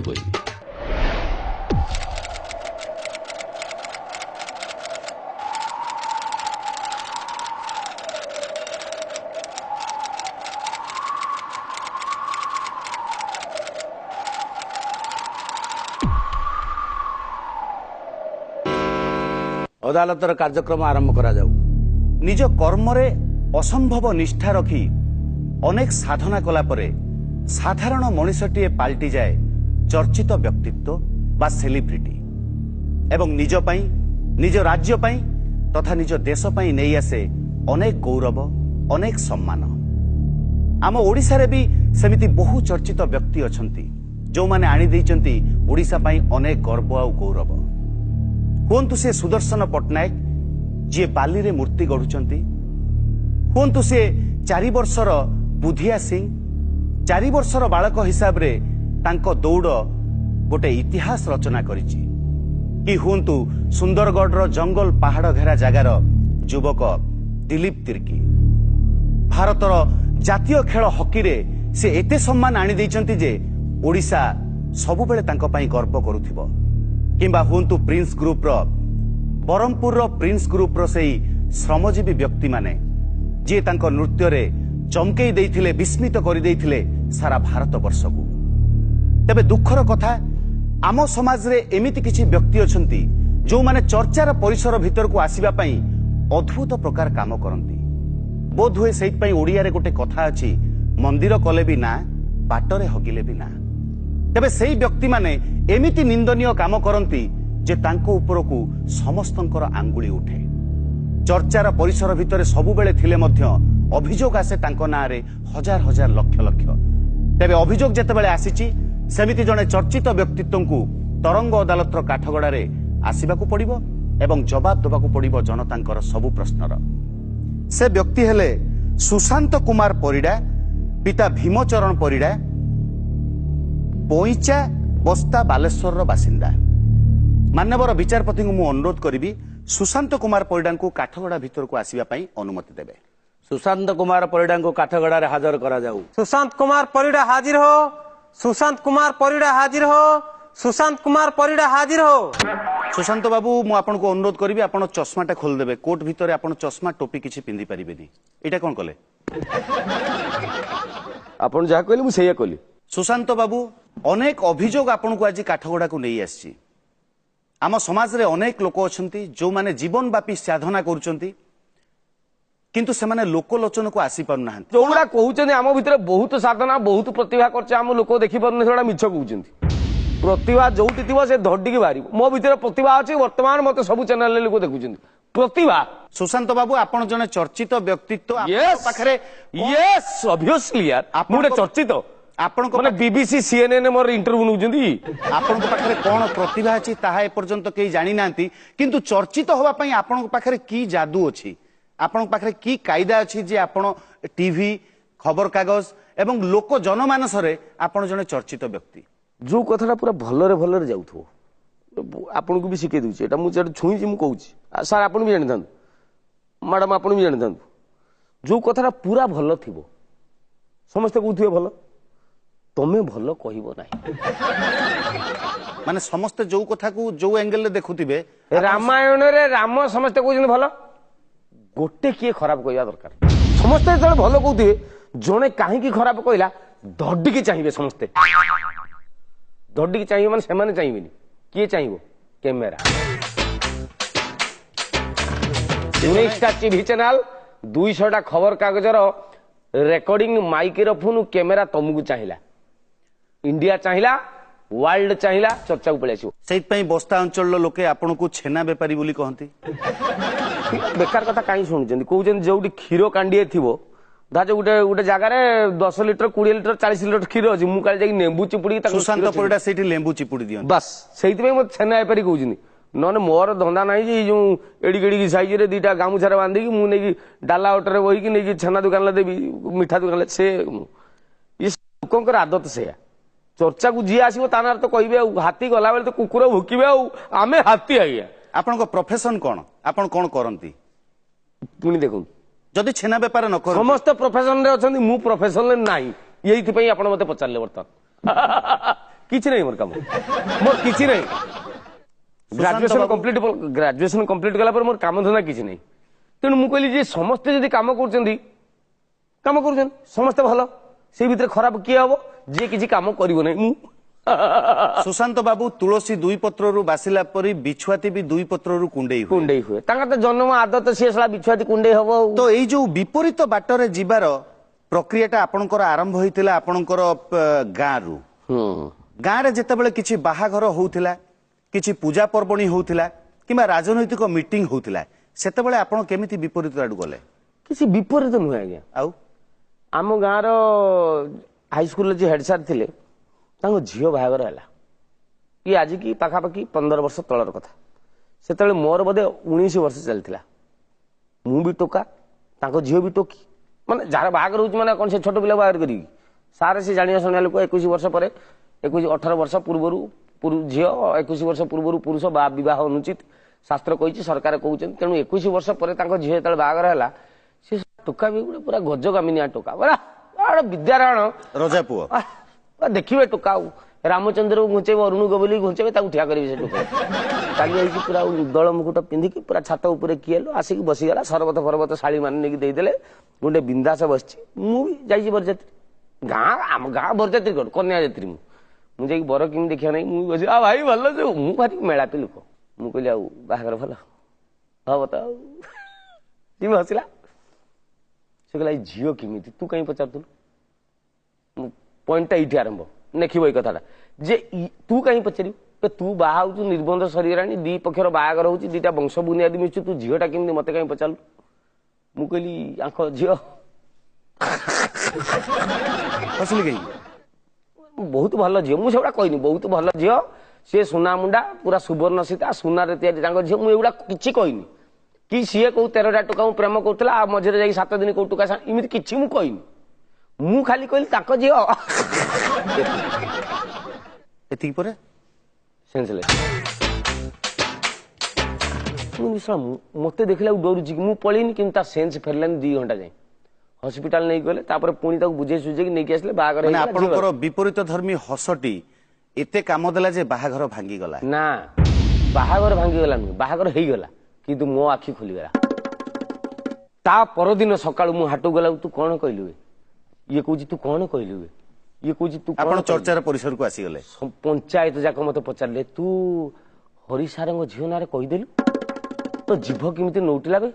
କହିବି। अदालतर कार्यक्रम आरंभ करा जाऊ। निज कर्मरे असंभव निष्ठा रखी अनेक साधना कला परे साधारण मनुष्यटीए पाल्टी जाए चर्चित व्यक्तित्व बा सेलिब्रिटी एवं निज पई निज राज्य पई तथा निज देश पई नहीं आसे अनेक गौरव अनेक सम्मान। आम ओडिशा रे भी सेमिति बहु चर्चित व्यक्ति अछंती जो माने आनी दैचंती ओडिशा पई अनेक गर्व आ गौरव। हुंतु से सुदर्शन पट्टनायक जी बाली रे मूर्ति गढ़ुचंती, हुंतु से 4 वर्षर बुधिया सिंह 4 वर्षर बालक हिसाब रे तांको दौड़ गोटे इतिहास रचना करिछि, कि हुंतु सुंदरगढ़ जंगल पहाड़ घेरा जगार युवक दिलीप तिर्की भारतर जातीय खेल हॉकी रे से एते सम्मान आनी दैचंती जे ओडिशा सबुबेले तांको पई गर्व करूथिबो। किंबा हुंतु प्रिंस ग्रुप रो बरमपुर रो प्रिंस ग्रुप रो सेई श्रमजीवी व्यक्ति माने जे तांको नृत्य रे चमकेई देइथिले विस्मित करि देइथिले सारा भारत वर्ष को। तबे दुखर कथा आम समाज रे एमिति किछि व्यक्ति अछंती जो माने चर्चार परिसर भीतर को आसीबा पई अद्भुत प्रकार काम करंती। बोध हुए सेइत पई ओडिया रे गोटे कथा अछि, मंदिर कले भी ना बाटरे हगिले भी ना। तबे सेई व्यक्ति माने एमिति निंदनीय काम करंती जे तांको उपरकू समस्तंकर आंगुली उठे। चर्चार परिसर भितर सबुबेले थिले मध्य अभियोग आसे तांको नारे हजार हजार लक्ष लक्ष। तबे अभियोग जेतेबेले आसीची सेमिति जणे चर्चित व्यक्तित्व को तरंग अदालतर काठगड़ा रे आसीबाकू पड़िबो एवं जवाब देबाकू पड़िबो जनतांकर सबु प्रश्नर। से व्यक्ति हेले सुशांत कुमार परिडा, पिता भीमचरण परिडा, पोईचा बस्ता बालेश्वर बासिंदा। मानवर विचारपति को मु अनुरोध करी सुशांत कुमार परिडा को काठगड़ा भीतर को आसीबा पई अनुमति देबे। सुशांत कुमार परिडा को काठगड़ा रे हाजर करा जाऊ। सुशांत कुमार परिडा हाजिर हो। सुशांत कुमार परिडा हाजिर हो। सुशांत कुमार परिडा हाजिर हो। सुशांत बाबू मु आपन को अनुरोध करी आपण चश्माटा खोल देबे। कोर्ट भीतर आपण चश्मा टोपी किछि पिंदी परिबेनी। एटा कोन कले? आपण जा कहले मु सेया कहली। सुशांत बाबू अनेक अभियोग आपन को आज काठगड़ा को नहीं आसी। आम समाज रे अनेक लोक अछंती जो माने जीवन व्यापी साधना करूचंती किंतु से माने लोकलोचन को आसी पारु नाहंती। जोड़ा कहउचंदी आम भितर बहुत साधना बहुत प्रतिभा करछ, आम लोक देखि पारने सेडा मिछ कहउचंदी। प्रतिभा जोटी थिबो से धड्डिकी बारी। मो भितर प्रतिभा अछि, वर्तमान मते सब चैनल ले लोक देखुचंदी प्रतिभा। सुशांत बाबू आपण जने चर्चित व्यक्तित्व Yes, पाखरे यस ऑब्वियसली यार आपण चर्चित आपण को माने बीबीसी सीएनएन मोर इंटरव्यू नउचंदी। आपण को पाखरे कोन प्रतिभा अछि ताहा ए पर्यंत केई जानि नांती, किंतु चर्चित होबा पई आपण को पाखरे की जादू अछि, आपण को पाखरे की कायदा अछि जे आपण टीवी खबर कागज एवं लोक जनमानस रे आपण जने चर्चित व्यक्ति। जो कथाटा पूरा भलरे जाउथो आपन को भी शिखे दूची। एटा मु जेड छुई जी मु कहूची सर आपण भी जानि थांतु, मैडम आपण भी जानि थांतु, जो कथाटा पूरा भल थिबो समस्त कहउथिबे भल, तमे भल कहइबो नाही। माने समस्त जो कथा को जो एंगल ले देखुथिबे। रामायण रे राम समस्त कहउछन भल, गोटे किए खराब कहया दरकार। समस्त जळे भल कहउथिबे, जणे काहे की खराब कहला धड्डी के चाहिए। समस्ते धड्डी के चाहिए माने सेमाने चाहिबेनी। किए चाहिबो? कैमेरा 19टा टीवी चैनल 200टा खबर कागजर रेकर्डिंग माइक्रोफोन कैमेरा तुमको चाहिला। इंडिया चाहिला, वर्ल्ड चाहिला, चर्चा को पळे आसीबो। सेइत पई बस्ता अंचल लोके आपण को छेना बेपारी बोली कहंती। बेकार कथा काई सुनुचंदी कहउचंदी जोटी क्षीर कांडिए थिबो दाजो गुटे गुटे जगह रे 10 लिटर 20 लिटर 40 लिटर क्षीर अछि, मु काले जाई नेंबू चिपुडी ताको सुशांत परिडा सेठी लेंबू चिपुडी दियन। बस सेइत पई मत छेना बेपारी कहउचंदी। नने मोर धंदा नाही जे जो एडी गेडी साइज रे दीटा गामुछारे बांधी कि मु नेकी डाला ऑटरे बही कि नेकी छेना दुकान ले देबी मिठा दुकान ले। से ये लोकंकर आदत से चर्चा को जी आसीबो तानार तो कहबे हाथी गला बेले तो कुकुर भुकिबे आमे हाथी आइया। आपण को प्रोफेशन कोन? आपण कोन करंती? पुनी देखुन जदि छेना बेपार न कर समस्त प्रोफेशन रे अछंदी, मु प्रोफेशन रे नाही। एइथि पई आपण मते पचारले वर्तमान କିଛି ନାହିଁ ମୋର କାମ ମୋର କିଛି ନାହିଁ ଗ୍ରାଜୁଏସନ କମ୍ପ୍ଲିଟ କଲା ପରେ ମୋର କାମ ଧନ୍ଦା କିଛି ନାହିଁ ତେଣୁ ମୁଁ କହିଲି ଯେ ସମସ୍ତେ ଯଦି କାମ କରୁଛନ୍ତି ସମସ୍ତେ ଭଲ ସେଇ ଭିତରେ ଖରାପ କିଏ ହବ ଯିଏ କିଛି କାମ କରିବ ନାହିଁ ମୁଁ ସୁଶାନ୍ତ ବାବୁ ତୁଳସୀ ଦୁଇ ପତ୍ରରୁ ବାସିଲା ପରି ବିଛୁଆତି ବି ଦୁଇ ପତ୍ରରୁ କୁଣ୍ଡେଇ ହୁଏ କୁଣ୍ଡେଇ ହୁଏ ତାଙ୍କର ତ ଜନ୍ମ ଆଦତ ସିଏ ସଲା ବିଛୁଆତି କୁଣ୍ଡେଇ ହବ ଆଉ। ତ ଏଇ ଯୋଉ ବିପରୀତ ବାଟରେ ଯିବାର ପ୍ରକ୍ରିୟାଟା ଆପଣଙ୍କର ଆରମ୍ଭ ହୋଇଥିଲା ଆପଣଙ୍କର ଗାଁରୁ ଗାଁରେ ଯେତେବେଳେ କିଛି ବାହାଘର ହଉଥିଲା କିଛି ପୂଜା ପର୍ବଣୀ ହଉଥିଲା କିମ୍ବା ରାଜନୈତିକ ମିଟିଂ ହଉଥିଲା ସେତେବେଳେ ଆପଣ କେମିତି ବିପରୀତ ଆଡୁ ଗଲେ କିଛି ବିପରୀତ ନୁହେଁ ଆଜ୍ଞା ଆଉ ଆମ ଗାଁର ହାଇସ୍କୁଲରେ ଯିଏ ହେଡ୍ ସାର୍ ଥିଲେ ତାଙ୍କ ଝିଅ ବାହାଘର ହେଲା ଇଏ ଆଜିକି ପାଖାପାଖି 15 ବର୍ଷ ତଳର କଥା ସେତେବେଳେ ମୋର ବୋଧେ 19 ବର୍ଷ ଚାଲିଥିଲା ମୁଁ ବି ଟୋକା ତାଙ୍କ ଝିଅ ବି ଟୋକି ମାନେ ଯାହାର ବାହାଘର ହଉଛି ମାନେ କଣ ସେ ଛୋଟ ପିଲା ବାହାଘର କରିବି ସାରେ ସେ ଜାଣିବା ଶୁଣିବା ଲୋକ 21 ବର୍ଷ ପରେ 18 ବର୍ଷ ପୂର୍ବରୁ ଝିଅ 21 ବର୍ଷ ପୂର୍ବରୁ ପୁରୁଷ ବିବାହ ଅନୁଚିତ ଶାସ୍ତ୍ର କହିଛି ସରକାର କହୁଛନ୍ତି ତେଣୁ 21 ବର୍ଷ ପରେ ତାଙ୍କ ଝିଅ ଯେତେବେଳେ ବାହାଘର ହେଲା ସେ ଟୋକା ବି ଗୋଟେ ପୁରା ଗଜଗାମିନିଆ ଟୋକା ବିଦ୍ୟାରାୟଣ ରଜା ପୁଅ ଦେଖିବେ ଟୋକା ଆଉ ରାମଚନ୍ଦ୍ରକୁ ଘୁଞ୍ଚେଇବେ ଅରୁଣ ଗୋବଲି ଘୁଞ୍ଚେଇବେ ତାକୁ ଠିଆ କରିବେ ସେ ଟୋକା କାଲି ହେଇକି ପୁରା ଦଳ ମୁକୁଟ ପିନ୍ଧିକି ପୁରା ଛାତ ଉପରେ କିଏଲୁ ଆସିକି ବସିଗଲା ସରବତ ଫରବତ ଶାଳୀ ମାନେ ନେଇକି ଦେଇଦେଲେ ଗୋଟେ ବିନ୍ଦାସ ବସିଛି ମୁଁ ବି ଯାଇଛି ବରଯାତ୍ରୀ ଆମ ଗାଁ ବରଯାତ୍ରୀ କରୁ କନ୍ୟା ଯାତ୍ରୀ ମୁଁ ଯାଇକି ବର କେମିତି ଦେଖିବା ନାହିଁ ମୁଁ ବସି ଭାଇ ଭଲ ଯୋଉ ମୁଁ ଭାରି ମେଳାପି ଲୋକ ମୁଁ କହିଲି ଆଉ ବାହାଘର ଭଲ ହବ ତ ଆଉ ସିଏ ହସିଲା ସେ କହିଲା ଏଇ ଝିଅ କେମିତି ତୁ କାହିଁ ପଚାରୁଥିଲୁ ପଏଣ୍ଟଟା ଏଇଠି ଆରମ୍ଭ ଦେଖିବ ଏଇ କଥାଟା ଯେ ତୁ କାହିଁ ପଚାରିବୁ ତୁ ବାହା ହଉଛୁ ନିର୍ବନ୍ଧ ସରିଗଲାଣି ଦି ପକ୍ଷର ବାହାଘର ହଉଛି ଦିଟା ବଂଶ ବୁନିଆଦି ମିଶୁଛୁ ତୁ ଝିଅଟା କେମିତି ମତେ କାହିଁ ପଚାରିଲୁ ମୁଁ କହିଲି ଆଙ୍କ ଝିଅ ହସିଲି କାହିଁକି ବହୁତ ଭଲ ଝିଅ ମୁଁ ସେଗୁଡା କହିନି ବହୁତ ଭଲ ଝିଅ ସିଏ ସୁନା ମୁଣ୍ଡା ପୁରା ସୁବର୍ଣ୍ଣ ସୀତା ସୁନାରେ ତିଆରି ତାଙ୍କ ଝିଅ ମୁଁ ଏଗୁଡା କିଛି କହିନି କି ସିଏ କୋଉ 13ଟା ଟୋକା ମୁଁ ପ୍ରେମ କରୁଥିଲା ଆଉ ମଝିରେ ଯାଇକି 7 ଦିନ କୋଉ ଟୋକା ଏମିତି କିଛି ମୁଁ କହିନି ମୁଁ ଖାଲି କହିଲି ତାଙ୍କ ଝିଅ ଏତିକି ପରେ ମତେ ଦେଖିଲା ଡରୁଛି ମୁଁ ପଳେଇନି କିନ୍ତୁ ତା ସେନ୍ସ ଫେରିଲାନି 2 ଘଣ୍ଟା ଯାଏ ହସ୍ପିଟାଲ ନେଇକି ଗଲେ ତାପରେ ପୁଣି ତାକୁ ବୁଝେଇ ସୁଝେଇକି ନେଇକି ଆସିଲେ ବାହାଘର ଆପଣଙ୍କର ବିପରୀତ ଧର୍ମୀ ହସଟି ଏତେ କାମ ଦେଲା ଯେ ବାହାଘର ଭାଙ୍ଗିଗଲା ନା ବାହାଘର ଭାଙ୍ଗିଗଲା ନୁହେଁ ବାହାଘର ହେଇଗଲା କିନ୍ତୁ ମୋ ଆଖି ଖୋଲିଗଲା ତା ପରଦିନ ସକାଳୁ ମୁଁ ହାଟକୁ ଗଲା ତୁ କଣ କହିଲୁ ଇଏ କହୁଛି ତୁ କଣ କହିଲୁ ଇଏ କହୁଛି ତୁ ଆପଣ ଚର୍ଚ୍ଚାର ପରିସରକୁ ଆସିଗଲେ ପଞ୍ଚାୟତ ଯାକ ମତେ ପଚାରିଲେ ତୁ ହରି ସାରଙ୍କ ଝିଅ ନାଁରେ କହିଦେଲୁ ତ ଜିଭ କେମିତି ନଉଟିଲା ବେ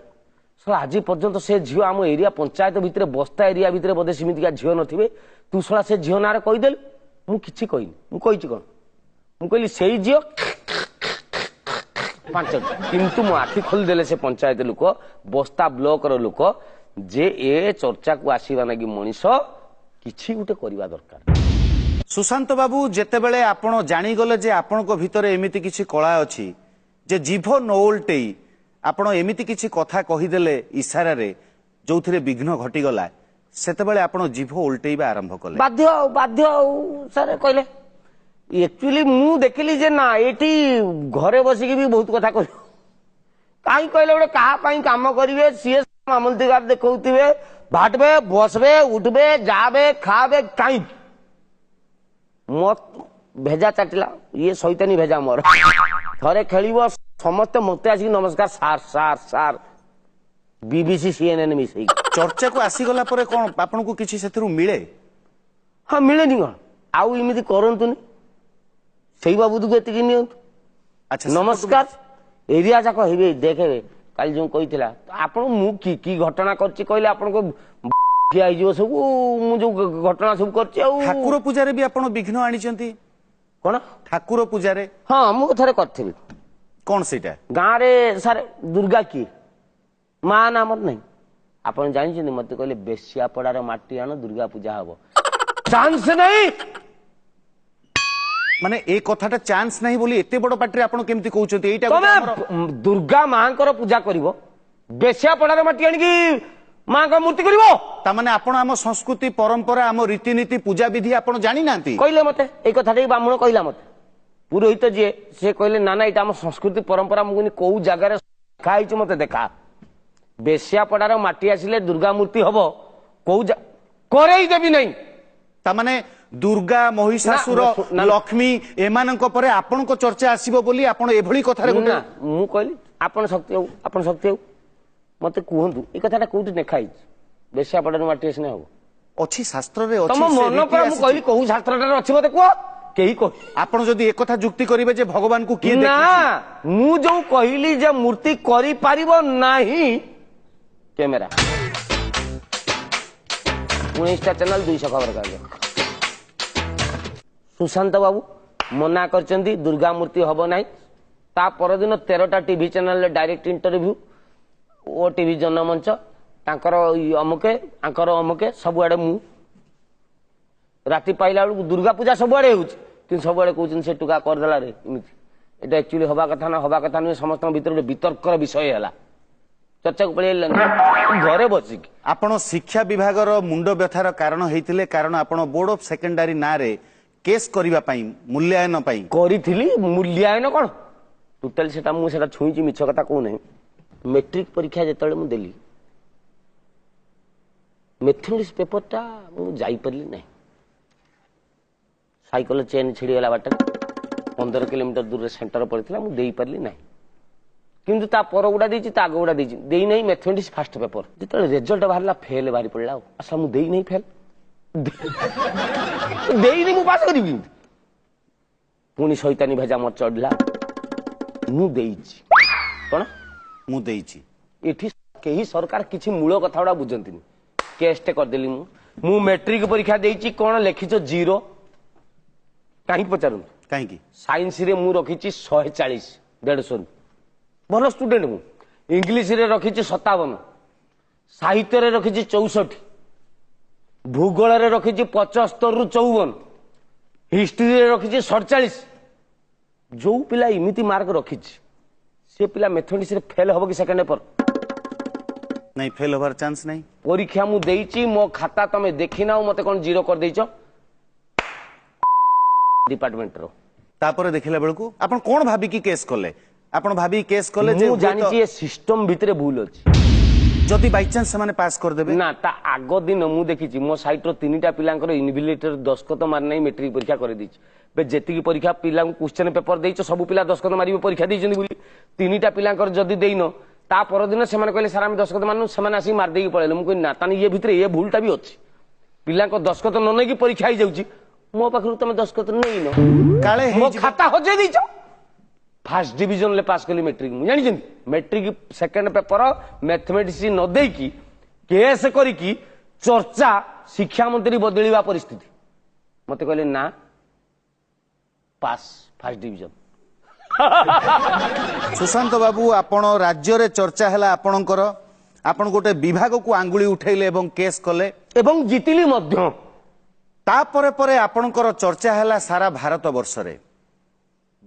ଆଜି ପର୍ଯ୍ୟନ୍ତ ସେ ଝିଅ ଆମ ଏରିଆ ପଞ୍ଚାୟତ ଭିତରେ ବସ୍ତା ଏରିଆ ଭିତରେ ବୋଧେ ସେମିତିକା ଝିଅ ନଥିବେ ତୁ ଶଳା ସେ ଝିଅ ନାଁରେ କହିଦେଲୁ ମୁଁ କିଛି କହିନି ମୁଁ କହିଛି କଣ ମୁଁ କହିଲି ସେଇ ଝିଅ 5ଟି କିନ୍ତୁ ମୋ ଆଖି ଖୋଲିଦେଲେ ସେ ପଞ୍ଚାୟତ ଲୋକ ବସ୍ତା ବ୍ଲକର ଲୋକ ଯେ ଏ ଚର୍ଚ୍ଚାକୁ ଆସିବା ନାଗି ମଣିଷ କିଛି ଗୋଟେ କରିବା ଦରକାର ସୁଶାନ୍ତ ବାବୁ ଯେତେବେଳେ ଆପଣ ଜାଣିଗଲେ ଯେ ଆପଣଙ୍କ ଭିତରେ ଏମିତି କିଛି କଳା ଅଛି ଯେ ଜିଭ ନୋଲଟେଇ ଆପଣ ଏମିତି କିଛି କଥା କହିଦେଲେ ଇଶାରାରେ ଯୋଉଥିରେ ବିଘ୍ନ ଘଟିଗଲା ସେତେବେଳେ ଆପଣ ଜିଭ ଓଲଟେଇବା ଆରମ୍ଭ କଲେ ବାଧ୍ୟ ଆଉ ସାର୍ କହିଲେ ଆକ୍ଚୁଆଲି ମୁଁ ଦେଖିଲି ଯେ ନା ଏଠି ଘରେ ବସିକି ବି ବହୁତ କଥା କହିବ କାହିଁ କହିଲେ ଗୋଟେ କାହା ପାଇଁ କାମ କରିବେ ସିଏ ମାମଲତିକାର ଦେଖଉଥିବେ ଭାଟବେ ବସବେ ଉଠବେ ଯାବେ ଖାବେ କାହିଁ ଭେଜା ଚାଟିଲା ଇଏ ସୈତାନୀ ଭେଜା ମୋର ଥରେ ଖେଳିବ ସମସ୍ତେ ମତେ ଆସିକି ନମସ୍କାର sir sir sir BBC CNN ମିଶେଇକି ଚର୍ଚ୍ଚାକୁ ଆସିଗଲା ପରେ କଣ ଆପଣଙ୍କୁ କିଛି ସେଥିରୁ ମିଳେ ହଁ ମିଳେନି କଣ ଆଉ ଏମିତି କରନ୍ତୁନି ସେଇ ବାବୁଦକୁ ଏତିକି ନିଅନ୍ତୁ ଆଚ୍ଛା ନମସ୍କାର ଏରିଆ ଯାକ ହେବେ ଦେଖେବେ କାଲି ଯୋଉ କହିଥିଲା ଆପଣ ମୁଁ କି ଘଟଣା କରିଛି କହିଲେ ଆପଣଙ୍କୁ ହେଇଯିବ ସବୁ ମୁଁ ଯୋଉ ଘଟଣା ସବୁ କରିଛି ଆଉ ଠାକୁର ପୂଜାରେ ବି ଆପଣ ବିଘ୍ନ ଆଣିଛନ୍ତି କଣ ଠାକୁର ପୂଜାରେ ହଁ ମୁଁ ଥରେ କରିଥିଲି କଣ ସେଇଟା ଗାଁରେ ସାର୍ ଦୁର୍ଗା କିଏ ମା ନା ଆମର ନାହିଁ ଆପଣ ଜାଣିଛନ୍ତି ମତେ କହିଲେ ବେଶ୍ୟାପଡାର ମାଟି ଆଣ ଦୁର୍ଗା ପୂଜା ହବ ଚାନ୍ସ ନାହିଁ ମାନେ ଏ କଥାଟା ଚାନ୍ସ ନାହିଁ ବୋଲି ଏତେ ବଡ ପାଟିରେ ଆପଣ କେମିତି କହୁଛନ୍ତି ଏଇଟା ଦୁର୍ଗା ମାଙ୍କର ପୂଜା କରିବ ବେଶ୍ୟାପଡାରେ ମାଟି ଆଣିକି ମାଙ୍କ ମୂର୍ତ୍ତି କରିବ ତାମାନେ ଆପଣ ଆମ ସଂସ୍କୃତି ପରମ୍ପରା ଆମ ରୀତିନୀତି ପୂଜା ବିଧି ଆପଣ ଜାଣିନାହାନ୍ତି କହିଲେ ମତେ ଏଇ କଥାଟା ବ୍ରାହ୍ମଣ କହିଲା ମତେ ପୁରୋହିତ ଯିଏ ସେ କହିଲେ ନା ନା ଏଇଟା ଆମ ସଂସ୍କୃତି ପରମ୍ପରା ମୁଁ କୋଉ ଜାଗାରେ ଲେଖା ହେଇଛି ମତେ ଦେଖା ବେଶ୍ୟାପଡାର ମାଟି ଆସିଲେ ଦୁର୍ଗା ମୂର୍ତ୍ତି ହବ କୋଉ କରେଇ ଦେବି ନାହିଁ ତାମାନେ दुर्गा महिषासुर ना, लक्ष्मी एमानक परे आपनको चर्चा आसीबो बोली आपण एभली कथारे ना मु कहली आपण शक्ति हो मते कहतु ए कथाटा कोठी नेखाई बेसिया पड़न माटी स्नेह हो अछि शास्त्र रे अछि तम मन पर मु कहली कहू शास्त्रटा अछि मते कह केही कह आपण जदी एक कथा जुक्ति करिवे जे भगवान को किए ना देखि मु जो कहली जे मूर्ति करि पारिबो नाही कैमरा 19टा चैनल 200 खबर कागज सुशांत बाबू मना करचंदी दुर्गा मूर्ति हबो नाही ता परदिन 13टा टीवी चैनल डायरेक्ट इंटरव्यू ओ टीवी जनमंच तांकर अमुके आंकर अमुके सबुआडे मु राति पाइला बेलू दुर्गा पूजा सबुआडे होउछ कि सबुआडे कहउछन से टुका कर देला रे इमिति एटा एक्चुअली हबा कथा न समस्त भीतर वितर्कर विषय हैला चर्चा को पळेला घरे बसी आपण शिक्षा विभागर मुंड व्यथार कारण हेतिले कारण आपण बोर्ड ऑफ सेकेंडरी ना रे केस करिवा पई मूल्यांकन पई करिथिली मूल्यांकन कोन टोटल सेटा मु सेटा छुईची मिछ कथा को नै मैट्रिक परीक्षा जेतले मु देली मैथमेटिक्स पेपरटा मु जाई परली नै साइकिल चेन छिड़ी गला बाटे 15 किलोमीटर दूर सेंटर पड़िथिला मु देई परली नै किंतु ता पर गुडा देछि ता आग गुडा देछि देई नै मैथमेटिक्स फर्स्ट पेपर जेतले रिजल्ट बाहरला फेल बारी पड़ला अच्छा मु देई नै फेल देई नै मु पास करिबी पुनी शैतानी भेजा मत चढ़ला मु देइछि कोन मु देइछि एठी केही सरकार किछि मूल कथाडा बुझंतिनी केसटे कर देली मु मैट्रिक परीक्षा देइछि कोन लेखिछो 0 काई पचारु काई की साइंस रे मु रखिछि 140 150 भलो स्टूडेंट मु इंग्लिश रे रखिछि 57 साहित्य रे रखिछि 64 भूगोल रे रखिछि 75 रु 54 हिस्ट्री रे रखिछि 47 जो पिला इमिति मार्क रखिछि से पिला मैथमेटिक्स रे फेल होबो कि सेकंड पेपर नहीं फेल होबार चांस नहीं परीक्षा मु देइछि मो खाता तमे देखिना मते कोन 0 कर देइछो डिपार्टमेंट रो तापर देखिला बेलकू आपण कोन भाबी की केस करले आपण भाबी केस करले जे मु जानि छी ए सिस्टम भितरे भूल अछि जदि बाय चांस माने पास कर देबे ना ता आगो दिन मु देखिछि मो साइट रो 3टा पिलांकर इनविजिलेटर दस्खत मार नै मैट्रिक परीक्षा करे दिछि बे जेति की परीक्षा पिला क्वेश्चन पेपर देइछो सब पिला दस्खत मारिबे परीक्षा देइछन बोली 3टा पिलांकर जदि देइनो ता परदिन से माने कहले सर हम दस्खत माननु से माने आसी मार देई पळेले मु कहि ना तानी ये भितरे ये भूलटा भी अछि पिलांको दस्खत न नै की परीक्षा ही जाउछि मो पाखरु तमे दस्खत नै न काले मो खाता हो जे दिछो फर्स्ट डिवीजन ले पास कली मैट्रिक मु जानि जंती मैट्रिक सेकंड पेपर मैथमेटिक्स न देई की केस करी की चर्चा शिक्षा मंत्री बदलिवा परिस्थिति मते कहले ना पास फर्स्ट डिवीजन सुशांत बाबू आपण राज्य रे चर्चा हैला आपणकर आपण गोटे विभाग को आंगुली उठैले एवं केस कले एवं जितिली मध्य ता परे परे आपणकर चर्चा हैला सारा भारत वर्ष रे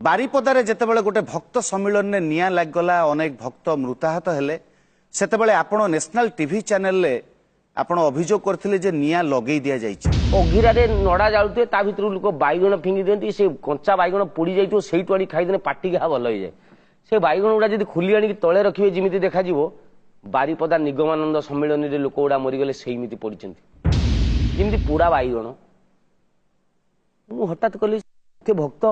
बारिपदारे जेतेबेले गोटे भक्त सम्मेलन ने निया लागगला अनेक भक्त मृताहत हेले सेतेबेले आपण नेशनल टीवी चैनल ले आपण अभियोग करथिले जे निया लगेई दिया जाइछि अघिरा रे नडा जाउते ता भितर लोक बाइगण फिंगी देंती से कंचा बाइगण पोड़ी जाइतो सेइटु आनी खाइ देने पाटी घा भल होई जाय से बाइगण उडा जदी खुली आनी तळे रखिबे जिमिति देखा जिवो बारिपदा निगमानंद सम्मेलन रे लोक उडा मरि गेले सेइमिति पडिचंती जिमिति पूरा बाइगण मु हठात कली के भक्त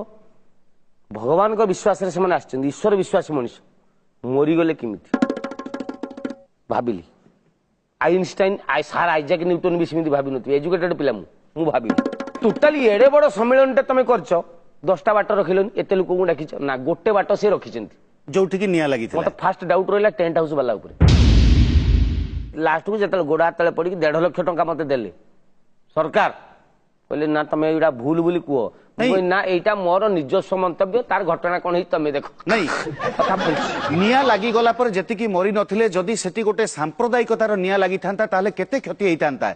भगवान को विश्वास रे से आछन ईश्वर विश्वास मनुष्य मरि गेले किमिति भाबिली आइनस्टाइन सार आइजाक न्यूटन भी सेमिति भाबि नथि एजुकेटेड पिला मु भाबिली टोटली एडे बड़ सम्मेलन तमे करछ 10टा बाट रखिलोन एते लोक को डाकिछ ना गोटे बाट से रखिचंती जोठी की निया लागिथिला मत फास्ट डाउट रहला टेंट हाउस वाला ऊपर लास्ट को जतल गोडा तळे पड़ी 1.5 लाख टंका मते देले सरकार कहले ना तमे एडा भूल बोली कुओ ना एटा मोर निजस्व मंतव्य तार घटना कोन ही तमे देखो नहीं निया लागी गला पर जति की मरि नथिले जदि सेति गोटे सांप्रदायिकतार निया लागी थांता ताले केते क्षति हेइतांता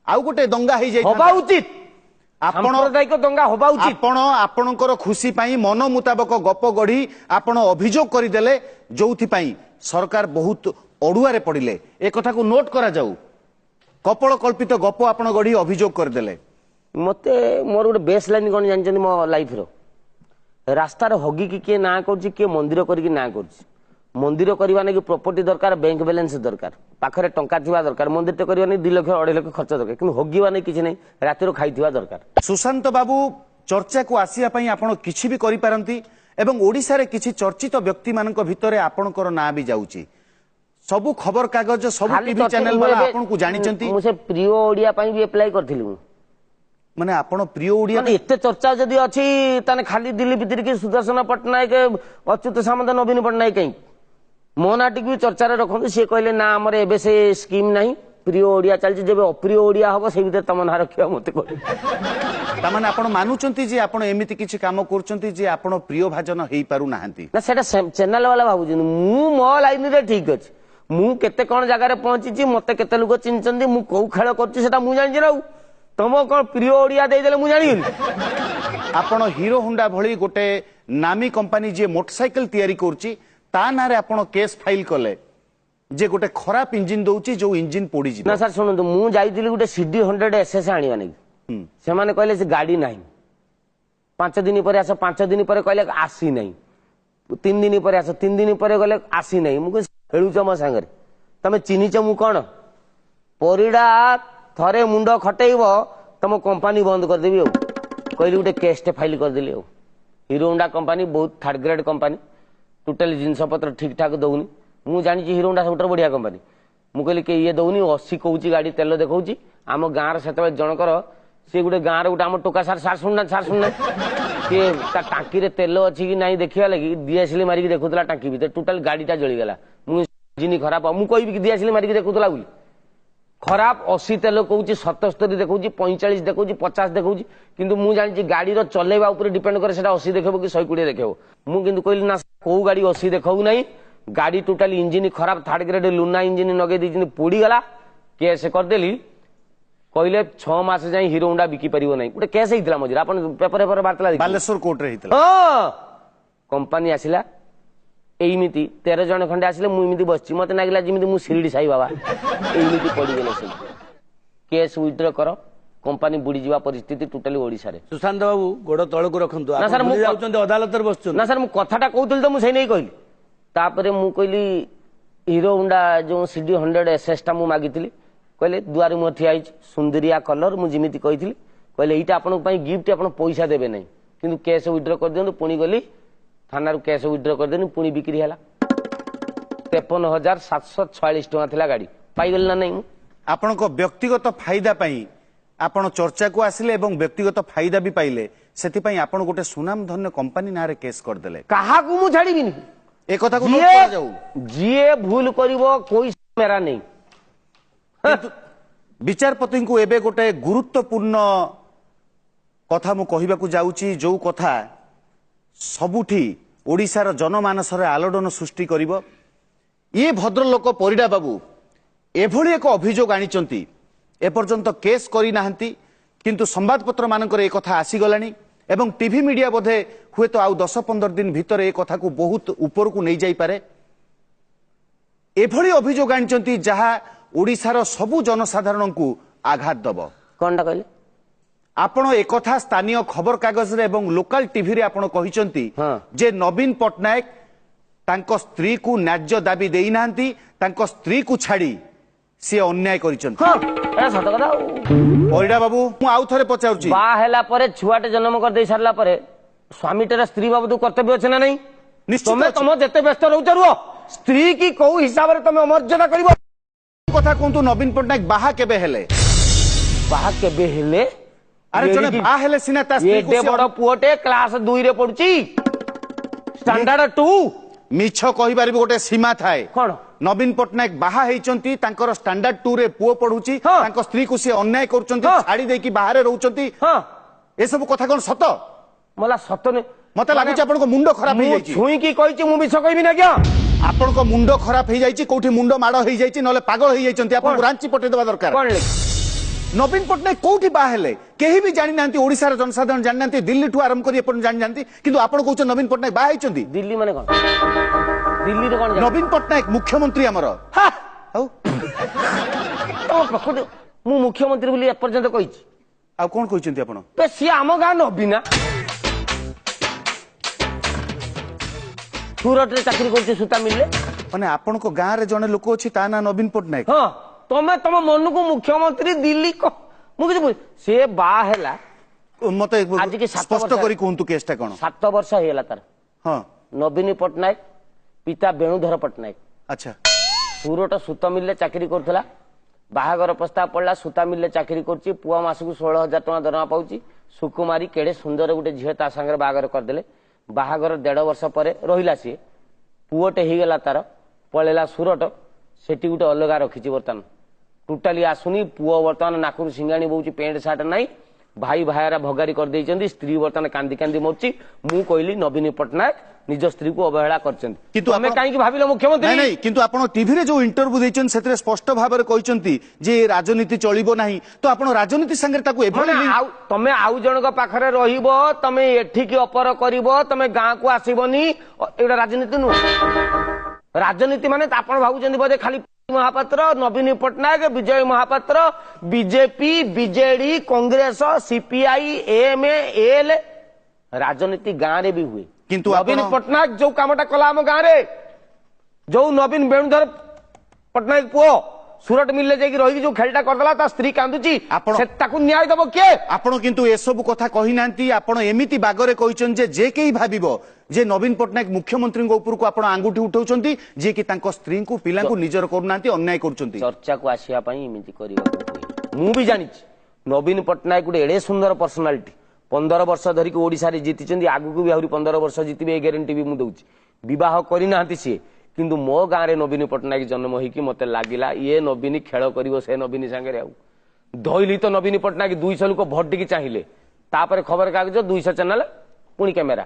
आउ गोटे दंगा हेइ जाई होबा उचित सांप्रदायिक दंगा होबा उचित आपण आपणकर खुशी पई मन मुताबक गप गढी आपण अभियोग करि देले जोथि पई सरकार बहुत अडुआ रे पडिले ए कथा को नोट करा जाऊ कपड़ कल्पित गप आपण गढी अभियोग कर देले मते मोर गोटे बेस लाइन कोन जानचंदी मो लाइफ रो रास्ता रे हगी की के ना करछि के मंदिर करी की ना करछि मंदिर करबा ने की प्रॉपर्टी दरकार बैंक बैलेंस दरकार ପାଖରେ ଟଙ୍କା ଥିବା ଦରକାର ମନ୍ଦିରଟେ କରିବାନି 2 ଲକ୍ଷ 2.5 ଲକ୍ଷ ଖର୍ଚ୍ଚ ଦରକାର କିନ୍ତୁ ହଗିବା ନାହିଁ କିଛି ନାହିଁ ରାତିରୁ ଖାଇଥିବା ଦରକାର। ସୁଶାନ୍ତ ବାବୁ ଚର୍ଚ୍ଚାକୁ ଆସିବା ପାଇଁ ଆପଣ କିଛି ବି କରିପାରନ୍ତି ଏବଂ ଓଡ଼ିଶାରେ କିଛି ଚର୍ଚ୍ଚିତ ବ୍ୟକ୍ତିମାନଙ୍କ ଭିତରେ ଆପଣଙ୍କର ନାଁ ବି ଯାଉଛି। ସବୁ ଖବର କାଗଜ ସବୁ ଖାଲି ଟିଭି ଚ୍ୟାନେଲ ମୁଁ ବାଲା ଏବେ- ଆପଣଙ୍କୁ ଜାଣିଛନ୍ତି। ମୁଁ ସେ ପ୍ରିୟ ଓଡିଆ ପାଇଁ ବି ଆପ୍ଲାଏ କରିଥିଲି ମୁଁ ମାନେ ଆପଣ ପ୍ରିୟ ଓଡ଼ିଆ ମାନେ ଏତେ ଚର୍ଚ୍ଚା ଯଦି ଅଛି ତାହେଲେ ଖାଲି ଦିଲ୍ଲୀ ଭିତରେ କି ସୁଦର୍ଶନ ପଟ୍ଟନାୟକ ଅଚ୍ୟୁତ ସାମନ୍ତ ନବୀନ ପଟ୍ଟନାୟକ କାହିଁକି ମୋ ନାଟିକୁ ବି ଚର୍ଚ୍ଚାରେ ରଖନ୍ତୁ। ସିଏ କହିଲେ ନା ଆମର ଏବେ ସେ ସ୍କିମ୍ ନାହିଁ ପ୍ରିୟ ଓଡିଆ ଚାଲିଛି ଯେବେ ଅପ୍ରିୟ ଓଡିଆ ହବ ସେଇ ଭିତରେ ତମ ନାଁ ରଖିବା ମତେ କହିଲେ। ତାମାନେ ଆପଣ ମାନୁଛନ୍ତି ଯେ ଆପଣ ଏମିତି କିଛି କାମ କରୁଛନ୍ତି ଯେ ଆପଣ ପ୍ରିୟ ଭାଜନ ହେଇପାରୁନାହାନ୍ତି। ନା ସେଟା ଚ୍ୟାନେଲ ବାଲା ଭାବୁଛନ୍ତି ମୁଁ ମୋ ଲାଇନରେ ଠିକ ଅଛି ମୁଁ କେତେ କଣ ଜାଗାରେ ପହଞ୍ଚିଛି ମତେ କେତେ ଲୋକ ଚିହ୍ନିଛନ୍ତି ମୁଁ କୋଉ ଖେଳ କରୁଛି ସେଟା ମୁଁ ଜାଣିଛି ନା ଆଉ ତମ କଣ ପ୍ରିୟ ଓଡିଆ ଦେଇଦେଲେ ମୁଁ ଜାଣିବିନି। ଆପଣ ହିରୋ ହୋଣ୍ଡା ଭଳି ଗୋଟେ ନାମୀ କମ୍ପାନୀ ଯିଏ ମୋଟରସାଇକେଲ ତିଆରି କରୁଛି ତା ନାଁରେ ଆପଣ କେସ୍ ଫାଇଲ କଲେ ଯେ ଗୋଟେ ଖରାପ ଇଞ୍ଜିନ ଦଉଛି ଯୋଉ ଇଞ୍ଜିନ ପୋଡିଯିବ। ନା ସାର୍ ଶୁଣନ୍ତୁ ମୁଁ ଯାଇଥିଲି ଗୋଟେ CD100 SS ଆଣିବା ନାଗି ସେମାନେ କହିଲେ ସେ ଗାଡି ନାହିଁ 5 ଦିନ ପରେ ଆସ 5 ଦିନ ପରେ କହିଲେ ଆସି ନାହିଁ 3 ଦିନ ପରେ ଆସ 3 ଦିନ ପରେ ଗଲେ ଆସି ନାହିଁ ମୁଁ ଖେଳୁଛ ମୋ ସାଙ୍ଗରେ ତମେ ଚିହ୍ନିଛ ମୁଁ କଣ ପରିଡ଼ା ଥରେ ମୁଣ୍ଡ ଖଟେଇବ ତମ କମ୍ପାନୀ ବନ୍ଦ କରିଦେବି ଆଉ କହିଲି ଗୋଟେ କେସଟେ ଫାଇଲ କରିଦେଲି ଆଉ ହିରୋ ହୋଣ୍ଡା କମ୍ପାନୀ ବହୁତ ଥାର୍ଡ ଗ୍ରେଡ କମ୍ପାନୀ ଟୋଟାଲି ଜିନିଷ ପତ୍ର ଠିକ ଠାକ ଦଉନି ମୁଁ ଜାଣିଛି ହିରୋ ହୋଣ୍ଡା ସବୁଠାରୁ ବଢିଆ କମ୍ପାନୀ ମୁଁ କହିଲି କି ଇଏ ଦଉନି 80 କହୁଛି ଗାଡି ତେଲ ଦେଖଉଛି ଆମ ଗାଁର ସେତେବେଳେ ଜଣକର ସିଏ ଗୋଟେ ଗାଁରେ ଗୋଟେ ଆମ ଟୋକା ସାର୍ ଶୁଣୁନା ସିଏ ତା ଟାଙ୍କିରେ ତେଲ ଅଛି କି ନାହିଁ ଦେଖିବା ଲାଗି ଦିଆସିଲି ମାରିକି ଦେଖୁଥିଲା ଟାଙ୍କି ଭିତରେ ଟୋଟାଲ ଗାଡିଟା ଜଳିଗଲା ମୁଁ ଇଞ୍ଜିନ ଖରାପ ମୁଁ କହିବି କି ଦିଆସିଲି ମାରିକି ଦେଖୁଥିଲା ବୋଲି ଖରାପ 80 ତେଲ କହୁଛି 77 ଦେଖଉଛି 45 ଦେଖଉଛି 50 ଦେଖଉଛି କିନ୍ତୁ ମୁଁ ଜାଣିଛି ଗାଡିର ଚଲେଇବା ଉପରେ ଡିପେଣ୍ଡ କରେ ସେଟା 80 ଦେଖେଇବ କି 120 ଦେଖେଇବ ମୁଁ କିନ୍ତୁ କହିଲି ନା କୋଉ ଗାଡି 80 ଦେଖାଉ ନାହିଁ ଗାଡି ଟୋଟାଲି ଇଞ୍ଜିନ ଖରାପ ଥାର୍ଡ ଗ୍ରେଡ ଲୁନା ଇଞ୍ଜିନ ଲଗେଇ ଦେଇଛନ୍ତି ପୋଡିଗଲା କେସ୍ କରିଦେଲି କହିଲେ 6 ମାସ ଯାଇ ହିରୋ ହୋଣ୍ଡା ବିକି ପାରିବ ନାହିଁ ଗୋଟେ କେସ୍ ହେଇଥିଲା ମଝିରେ ଆପଣ ପେପର ବାର୍ତ୍ତା ବାଲେଶ୍ୱର କୋର୍ଟରେ ହେଇଥିଲା। ହଁ କମ୍ପାନୀ ଆସିଲା ଏଇମିତି 13 ଜଣ ଖଣ୍ଡେ ଆସିଲେ ମୁଁ ଏମିତି ବସିଛି ମତେ ଲାଗିଲା ଯେମିତି ମୁଁ ଶିରିଡି ସାଇ ବାବା ଏଇମିତି ପଡିଗଲେ ସବୁ କେସ୍ ୱିଥଡ୍ର କର କମ୍ପାନୀ ବୁଡିଯିବା ପରିସ୍ଥିତି ଟୋଟାଲି ଓଡିଶାରେ। ସୁଶାନ୍ତ ବାବୁ ଗୋଡ ତଳକୁ ରଖନ୍ତୁ ନା ସାର୍ ମୁଁ ଯାଉଛନ୍ତି ଅଦାଲତରେ ବସୁଛନ୍ତି ନା ସାର୍ ମୁଁ କଥାଟା କହୁଥିଲି ତ ମୁଁ ସେଇ ନେଇ କହିଲି ତାପରେ ମୁଁ କହିଲି ହିରୋ ହୋଣ୍ଡା ଯୋଉ CD100 SS ଟା ମୁଁ ମାଗିଥିଲି କହିଲେ ଦୁଆରେ ମୁଁ ଠିଆ ହେଇଛି ସୁନ୍ଦରିଆ କଲର ମୁଁ ଯେମିତି କହିଥିଲି କହିଲେ ଏଇଟା ଆପଣଙ୍କ ପାଇଁ ଗିଫ୍ଟ ଆପଣ ପଇସା ଦେବେ ନାହିଁ କିନ୍ତୁ କ୍ୟାସ୍ ୱିଥଡ୍ର କରିଦିଅନ୍ତୁ ପୁଣି ଗଲି ଥାନାରୁ କ୍ୟାସ୍ ୱିଥଡ୍ର କରିଦେନି ପୁଣି ବିକ୍ରି ହେଲା 53,746 ଟଙ୍କା ଥିଲା ଗାଡି ପାଇଗଲି ନା ନାହିଁ ମୁଁ ଆପଣଙ୍କ ବ୍ୟକ୍ତିଗତ ଫାଇଦା ପାଇଁ ଆପଣ ଚର୍ଚ୍ଚାକୁ ଆସିଲେ ଏବଂ ବ୍ୟକ୍ତିଗତ ଫାଇଦା ବି ପାଇଲେ ସେଥିପାଇଁ ଆପଣ ଗୋଟେ ସୁନାମଧନ୍ୟ କମ୍ପାନୀ ନାଁରେ କେସ୍ କରିଦେଲେ କାହାକୁ ମୁଁ ଛାଡ଼ିବିନି ଏ କଥାକୁ ନୋଟ୍ କରାଯାଉ। ଯିଏ ଭୁଲ କରିବ କୋଇ ମେରା ନେଇ କିନ୍ତୁ ବିଚାରପତିଙ୍କୁ ଏବେ ଗୋଟେ ଗୁରୁତ୍ୱପୂର୍ଣ୍ଣ କଥା ମୁଁ କହିବାକୁ ଯାଉଛି ଯୋଉ କଥା ସବୁଠି ଓଡ଼ିଶାର ଜନମାନସରେ ଆଲୋଡ଼ନ ସୃଷ୍ଟି କରିବ। ଇଏ ଭଦ୍ରଲୋକ ପରିଡ଼ା ବାବୁ ଏଭଳି ଏକ ଅଭିଯୋଗ ଆଣିଛନ୍ତି ଏପର୍ଯ୍ୟନ୍ତ କେସ୍ କରିନାହାନ୍ତି କିନ୍ତୁ ସମ୍ବାଦପତ୍ର ମାନଙ୍କରେ ଏ କଥା ଆସିଗଲାଣି ଏବଂ ଟିଭି ମିଡିଆ ବୋଧେ ହୁଏତ ଆଉ 10-15 ଦିନ ଭିତରେ ଏ କଥାକୁ ବହୁତ ଉପରକୁ ନେଇ ଯାଇପାରେ। ଏଭଳି ଅଭିଯୋଗ ଆଣିଛନ୍ତି ଯାହା ଓଡ଼ିଶାର ସବୁ ଜନସାଧାରଣଙ୍କୁ ଆଘାତ ଦେବ। କଣଟା କହିଲେ ଆପଣ ekotha ସ୍ଥାନୀୟ ଖବର କାଗଜରେ ଏବଂ ଲୋକାଲ ଟିଭିରେ ଆପଣ କହିଛନ୍ତି ଯେ ନବୀନ ପଟ୍ଟନାୟକ ତାଙ୍କ ସ୍ତ୍ରୀକୁ ନ୍ୟାଯ୍ୟ ଦାବି ଦେଇନାହାନ୍ତି ତାଙ୍କ ସ୍ତ୍ରୀକୁ ଛାଡ଼ି ସେ ଅନ୍ୟାୟ କରିଛନ୍ତି। ସତ କଥା ପରିଡ଼ା ବାବୁ ମୁଁ ଆଉ ଥରେ ପଚାରୁଛି ବାହା ହେଲା ପରେ ଛୁଆଟେ ଜନ୍ମ କରିଦେଇ ସାରିଲା ପରେ ସ୍ୱାମୀଟାର ସ୍ତ୍ରୀ ବାବଦ କର୍ତ୍ତବ୍ୟ ଅଛି ନା ନାହିଁ ନିଶ୍ଚିତ ତମେ ଅଛି। ତମ ଯେତେ ବ୍ୟସ୍ତ ରହୁଛ ରୁହ ସ୍ତ୍ରୀ କି କୋଉ ହିସାବରେ ତମେ ଅମର୍ଯ୍ୟାଦା କରିବ କଥା କୁହନ୍ତୁ ନବୀନ ପଟ୍ଟନାୟକ ବାହା କେବେ ହେଲେ ବାହା କେବେ ହେଲେ ଆରେ ଜଣେ ବାହା ହେଲେ ସିନା ତା ସ୍ତ୍ରୀକୁ ଏତେ ବଡ ପୁଅଟେ କ୍ଲାସ 2 ରେ ପଢୁଛି ଷ୍ଟାଣ୍ଡାର୍ଡ 2 ମିଛ କହିବାର ବି ଗୋଟେ ସୀମା ଥାଏ। କଣ ନବୀନ ପଟ୍ଟନାୟକ ବାହା ହେଇଛନ୍ତି ତାଙ୍କର ଷ୍ଟାଣ୍ଡାର୍ଡ 2 ରେ ପୁଅ ପଢୁଛି ତାଙ୍କ ସ୍ତ୍ରୀକୁ ସେ ଅନ୍ୟାୟ କରୁଛନ୍ତି ଛାଡ଼ି ଦେଇକି ବାହାରେ ରହୁଛନ୍ତି ଏସବୁ କଥା କଣ ସତ ମଲା ସତ ମତେ ଲାଗୁଛି ଆପଣଙ୍କ ମୁଣ୍ଡ ଖରାପ ହେଇଯାଇଛି। ଛୁଇଁକି କହିଛି ମୁଁ ମିଛ କହିବି ନା ଆଜ୍ଞା ଆପଣଙ୍କ ମୁଣ୍ଡ ଖରାପ ହେଇଯାଇଛି କୋଉଠି ମୁଣ୍ଡ ମାଡ଼ ହେଇଯାଇଛି ନହେଲେ ପାଗଳ ହେଇଯାଇଛନ୍ତି ଆପଣଙ୍କୁ ରାଞ୍ଚି ପଠେଇଦେବା ଦରକାର। ନବୀନ ପଟ୍ଟନାୟକ କୋଉଠି ବାହା ହେଲେ କେହି ବି ଜାଣିନାହାନ୍ତି ଓଡ଼ିଶାର ଜନସାଧାରଣ ଜାଣିନାହାନ୍ତି ଦିଲ୍ଲୀଠୁ ଆରମ୍ଭ କରି ଏପର୍ଯ୍ୟନ୍ତ ଜାଣିନାହାନ୍ତି କିନ୍ତୁ ଆପଣ କହୁଛନ୍ତି ନବୀନ ପଟ୍ଟନାୟକ ବାହା ହେଇଛନ୍ତି। ଦିଲ୍ଲୀ ମାନେ କଣ ଦିଲ୍ଲୀରେ କଣ ନବୀନ ପଟ୍ଟନାୟକ ମୁଖ୍ୟମନ୍ତ୍ରୀ ଆମର ପ୍ରକୃତି ମୁଁ ମୁଖ୍ୟମନ୍ତ୍ରୀ ବୋଲି ଏପର୍ଯ୍ୟନ୍ତ କହିଛି ଆଉ କଣ କହିଛନ୍ତି ଆପଣ ସିଏ ଆମ ଗାଁ ନବୀନା ସୁରଟରେ ଚାକିରି କରୁଛି ସୂତା ମିଳିଲେ ମାନେ ଆପଣଙ୍କ ଗାଁରେ ଜଣେ ଲୋକ ଅଛି ତା ନା ନବୀନ ପଟ୍ଟନାୟକ। ହଁ ତମେ ତମ ମନକୁ ମୁଖ୍ୟମନ୍ତ୍ରୀ ଦିଲ୍ଲୀ ମୁଁ କିଛି ସେ ବାହା ହେଲା ମତେ ଆଜିକି 7 ସ୍ପଷ୍ଟ ବର୍ଷ କରି କୁହନ୍ତୁ କେସଟା କଣ? 7 ବର୍ଷ ହେଇଗଲା ତାର। ହଁ ନବୀନ ପଟ୍ଟନାୟକ ପିତା ବେଣୁଧର ପଟ୍ଟନାୟକ ଆଚ୍ଛା ସୁରଟ ସୁତ ମିଲରେ ଚାକିରି କରୁଥିଲା। ବାହାଘର ପ୍ରସ୍ତାବ ପଡିଲା, ସୁତା ମିଲରେ ଚାକିରି କରୁଛି, ପୁଅ ମାସକୁ 16,000 ଟଙ୍କା ଦରମା ପାଉଛି। ସୁକୁମାରୀ କେଡେ ସୁନ୍ଦର ଗୋଟେ ଝିଅ ତା ସାଙ୍ଗରେ ବାହାଘର କରିଦେଲେ। ବାହାଘର 1.5 ବର୍ଷ ପରେ ରହିଲା ସିଏ, ପୁଅଟେ ହେଇଗଲା ତାର, ପଳେଇଲା ସୁରଟ, ସେଠି ଗୋଟେ ଅଲଗା ରଖିଛି ବର୍ତ୍ତମାନ, ଟୋଟାଲି ଆସୁନି। ପୁଅ ବର୍ତ୍ତମାନ ନାକରୁ ସିଙ୍ଗାଣି ବହୁଛି, ପ୍ୟାଣ୍ଟ ସାର୍ଟ ନାହିଁ, ଭାଇ ଭାଇରା ଭଗାରି କରିଦେଇଛନ୍ତି, ସ୍ତ୍ରୀ ବର୍ତ୍ତମାନ କାନ୍ଦି କାନ୍ଦି ମରୁଛି। ମୁଁ କହିଲି ନବୀନ ପଟ୍ଟନାୟକ ନିଜ ସ୍ତ୍ରୀକୁ ଅବହେଳା କରିଛନ୍ତି, କିନ୍ତୁ ତମେ ଆପଣ- କାହିଁକି ଭାବିଲ ମୁଖ୍ୟମନ୍ତ୍ରୀ? ନାଇଁ କିନ୍ତୁ ଆପଣ ଟିଭିରେ ଯୋଉ ଇଣ୍ଟରଭ୍ୟୁ ଦେଇଛନ୍ତି ସେଥିରେ ସ୍ପଷ୍ଟ ଭାବରେ କହିଛନ୍ତି ଯେ ଏ ରାଜନୀତି ଚଳିବ ନାହିଁ, ତ ଆପଣ ରାଜନୀତି ସାଙ୍ଗରେ ତାକୁ ଏଭଳି ମାନେ link- ତମେ ଆଉ ଜଣଙ୍କ ପାଖରେ ରହିବ, ତମେ ଏଠିକି ଅପର କରିବ, ତମେ ଗାଁକୁ ଆସିବନି, ଏଗୁଟା ରାଜନୀତି ନୁହଁ। ରାଜନୀତି ମାନେ ଆପଣ ଭାବୁଛନ୍ତି ବୋଧେ ଖାଲି ମହାପାତ୍ର, ନବୀନ Patnaik, Bijay Mohapatra, BJP, BJD, Congress, CPI, AML, ରାଜନୀତି ଗାଁରେ ବି ହୁଏ। କିନ୍ତୁ ନବୀନ ଆପଣ- ପଟ୍ଟନାୟକ ଯୋଉ କାମଟା କଲା ଆମ ଗାଁରେ, ଯୋଉ ନବୀନ ବେଣୁଧର ପଟ୍ଟନାୟକ ପୁଅ ସୁରଟ ମିଲରେ ଯାଇକି ରହିକି ଯୋଉ ଖେଳଟା କରିଦେଲା, ତା ସ୍ତ୍ରୀ କାନ୍ଦୁଛି, ଆପଣ- ତାକୁ ନ୍ୟାୟ ଦବ କିଏ? ଆପଣ କିନ୍ତୁ ଏସବୁ କଥା କହିନାହାନ୍ତି। ଆପଣ ଏମିତି ବାଗରେ କହିଛନ୍ତି ଯେ କେହି ଭାବିବ ଯେ ନବୀନ ପଟ୍ଟନାୟକ ମୁଖ୍ୟମନ୍ତ୍ରୀଙ୍କ ଉପରକୁ ଆପଣ ଆଙ୍ଗୁଠି ଉଠାଉଛନ୍ତି, ଯିଏକି ତାଙ୍କ ସ୍ତ୍ରୀଙ୍କୁ ପିଲାଙ୍କୁ ନିଜର କରୁନାହାନ୍ତି, ଅନ୍ୟାୟ କରୁଛନ୍ତି। ଚର୍ଚ୍ଚାକୁ ଆସିବା ପାଇଁ ଏମିତି କରିବାକୁ ହୁଏ। ମୁଁ ବି ଜାଣିଛି ନବୀନ ପଟ୍ଟନାୟକ ଗୋଟେ ଏଡେ ସୁନ୍ଦର ପର୍ସନାଲିଟି, 15 ବର୍ଷ ଧରିକି ଓଡିଶାରେ ଜିତିଛନ୍ତି, ଆଗକୁ ବି ଆହୁରି 15 ବର୍ଷ ଜିତିବେ, ଏ ଗ୍ୟାରେଣ୍ଟି ବି ମୁଁ ଦଉଛି। ବିବାହ କରିନାହାନ୍ତି ସିଏ, କିନ୍ତୁ ମୋ ଗାଁରେ ନବୀନ ପଟ୍ଟନାୟକ ଜନ୍ମ ହେଇକି ମତେ ଲାଗିଲା ଇଏ ନବୀନ ଖେଳ କରିବ ସେ ନବୀନ ସାଙ୍ଗରେ। ଆଉ ଧଇଲି ତ ନବୀନ ପଟ୍ଟନାୟକ 200 ଲୋକ ଭୋଟ ଟିକେ ଚାହିଁଲେ, ତାପରେ ଖବର କାଗଜ 200 ଚ୍ୟାନେଲ, ପୁଣି କ୍ୟାମେରା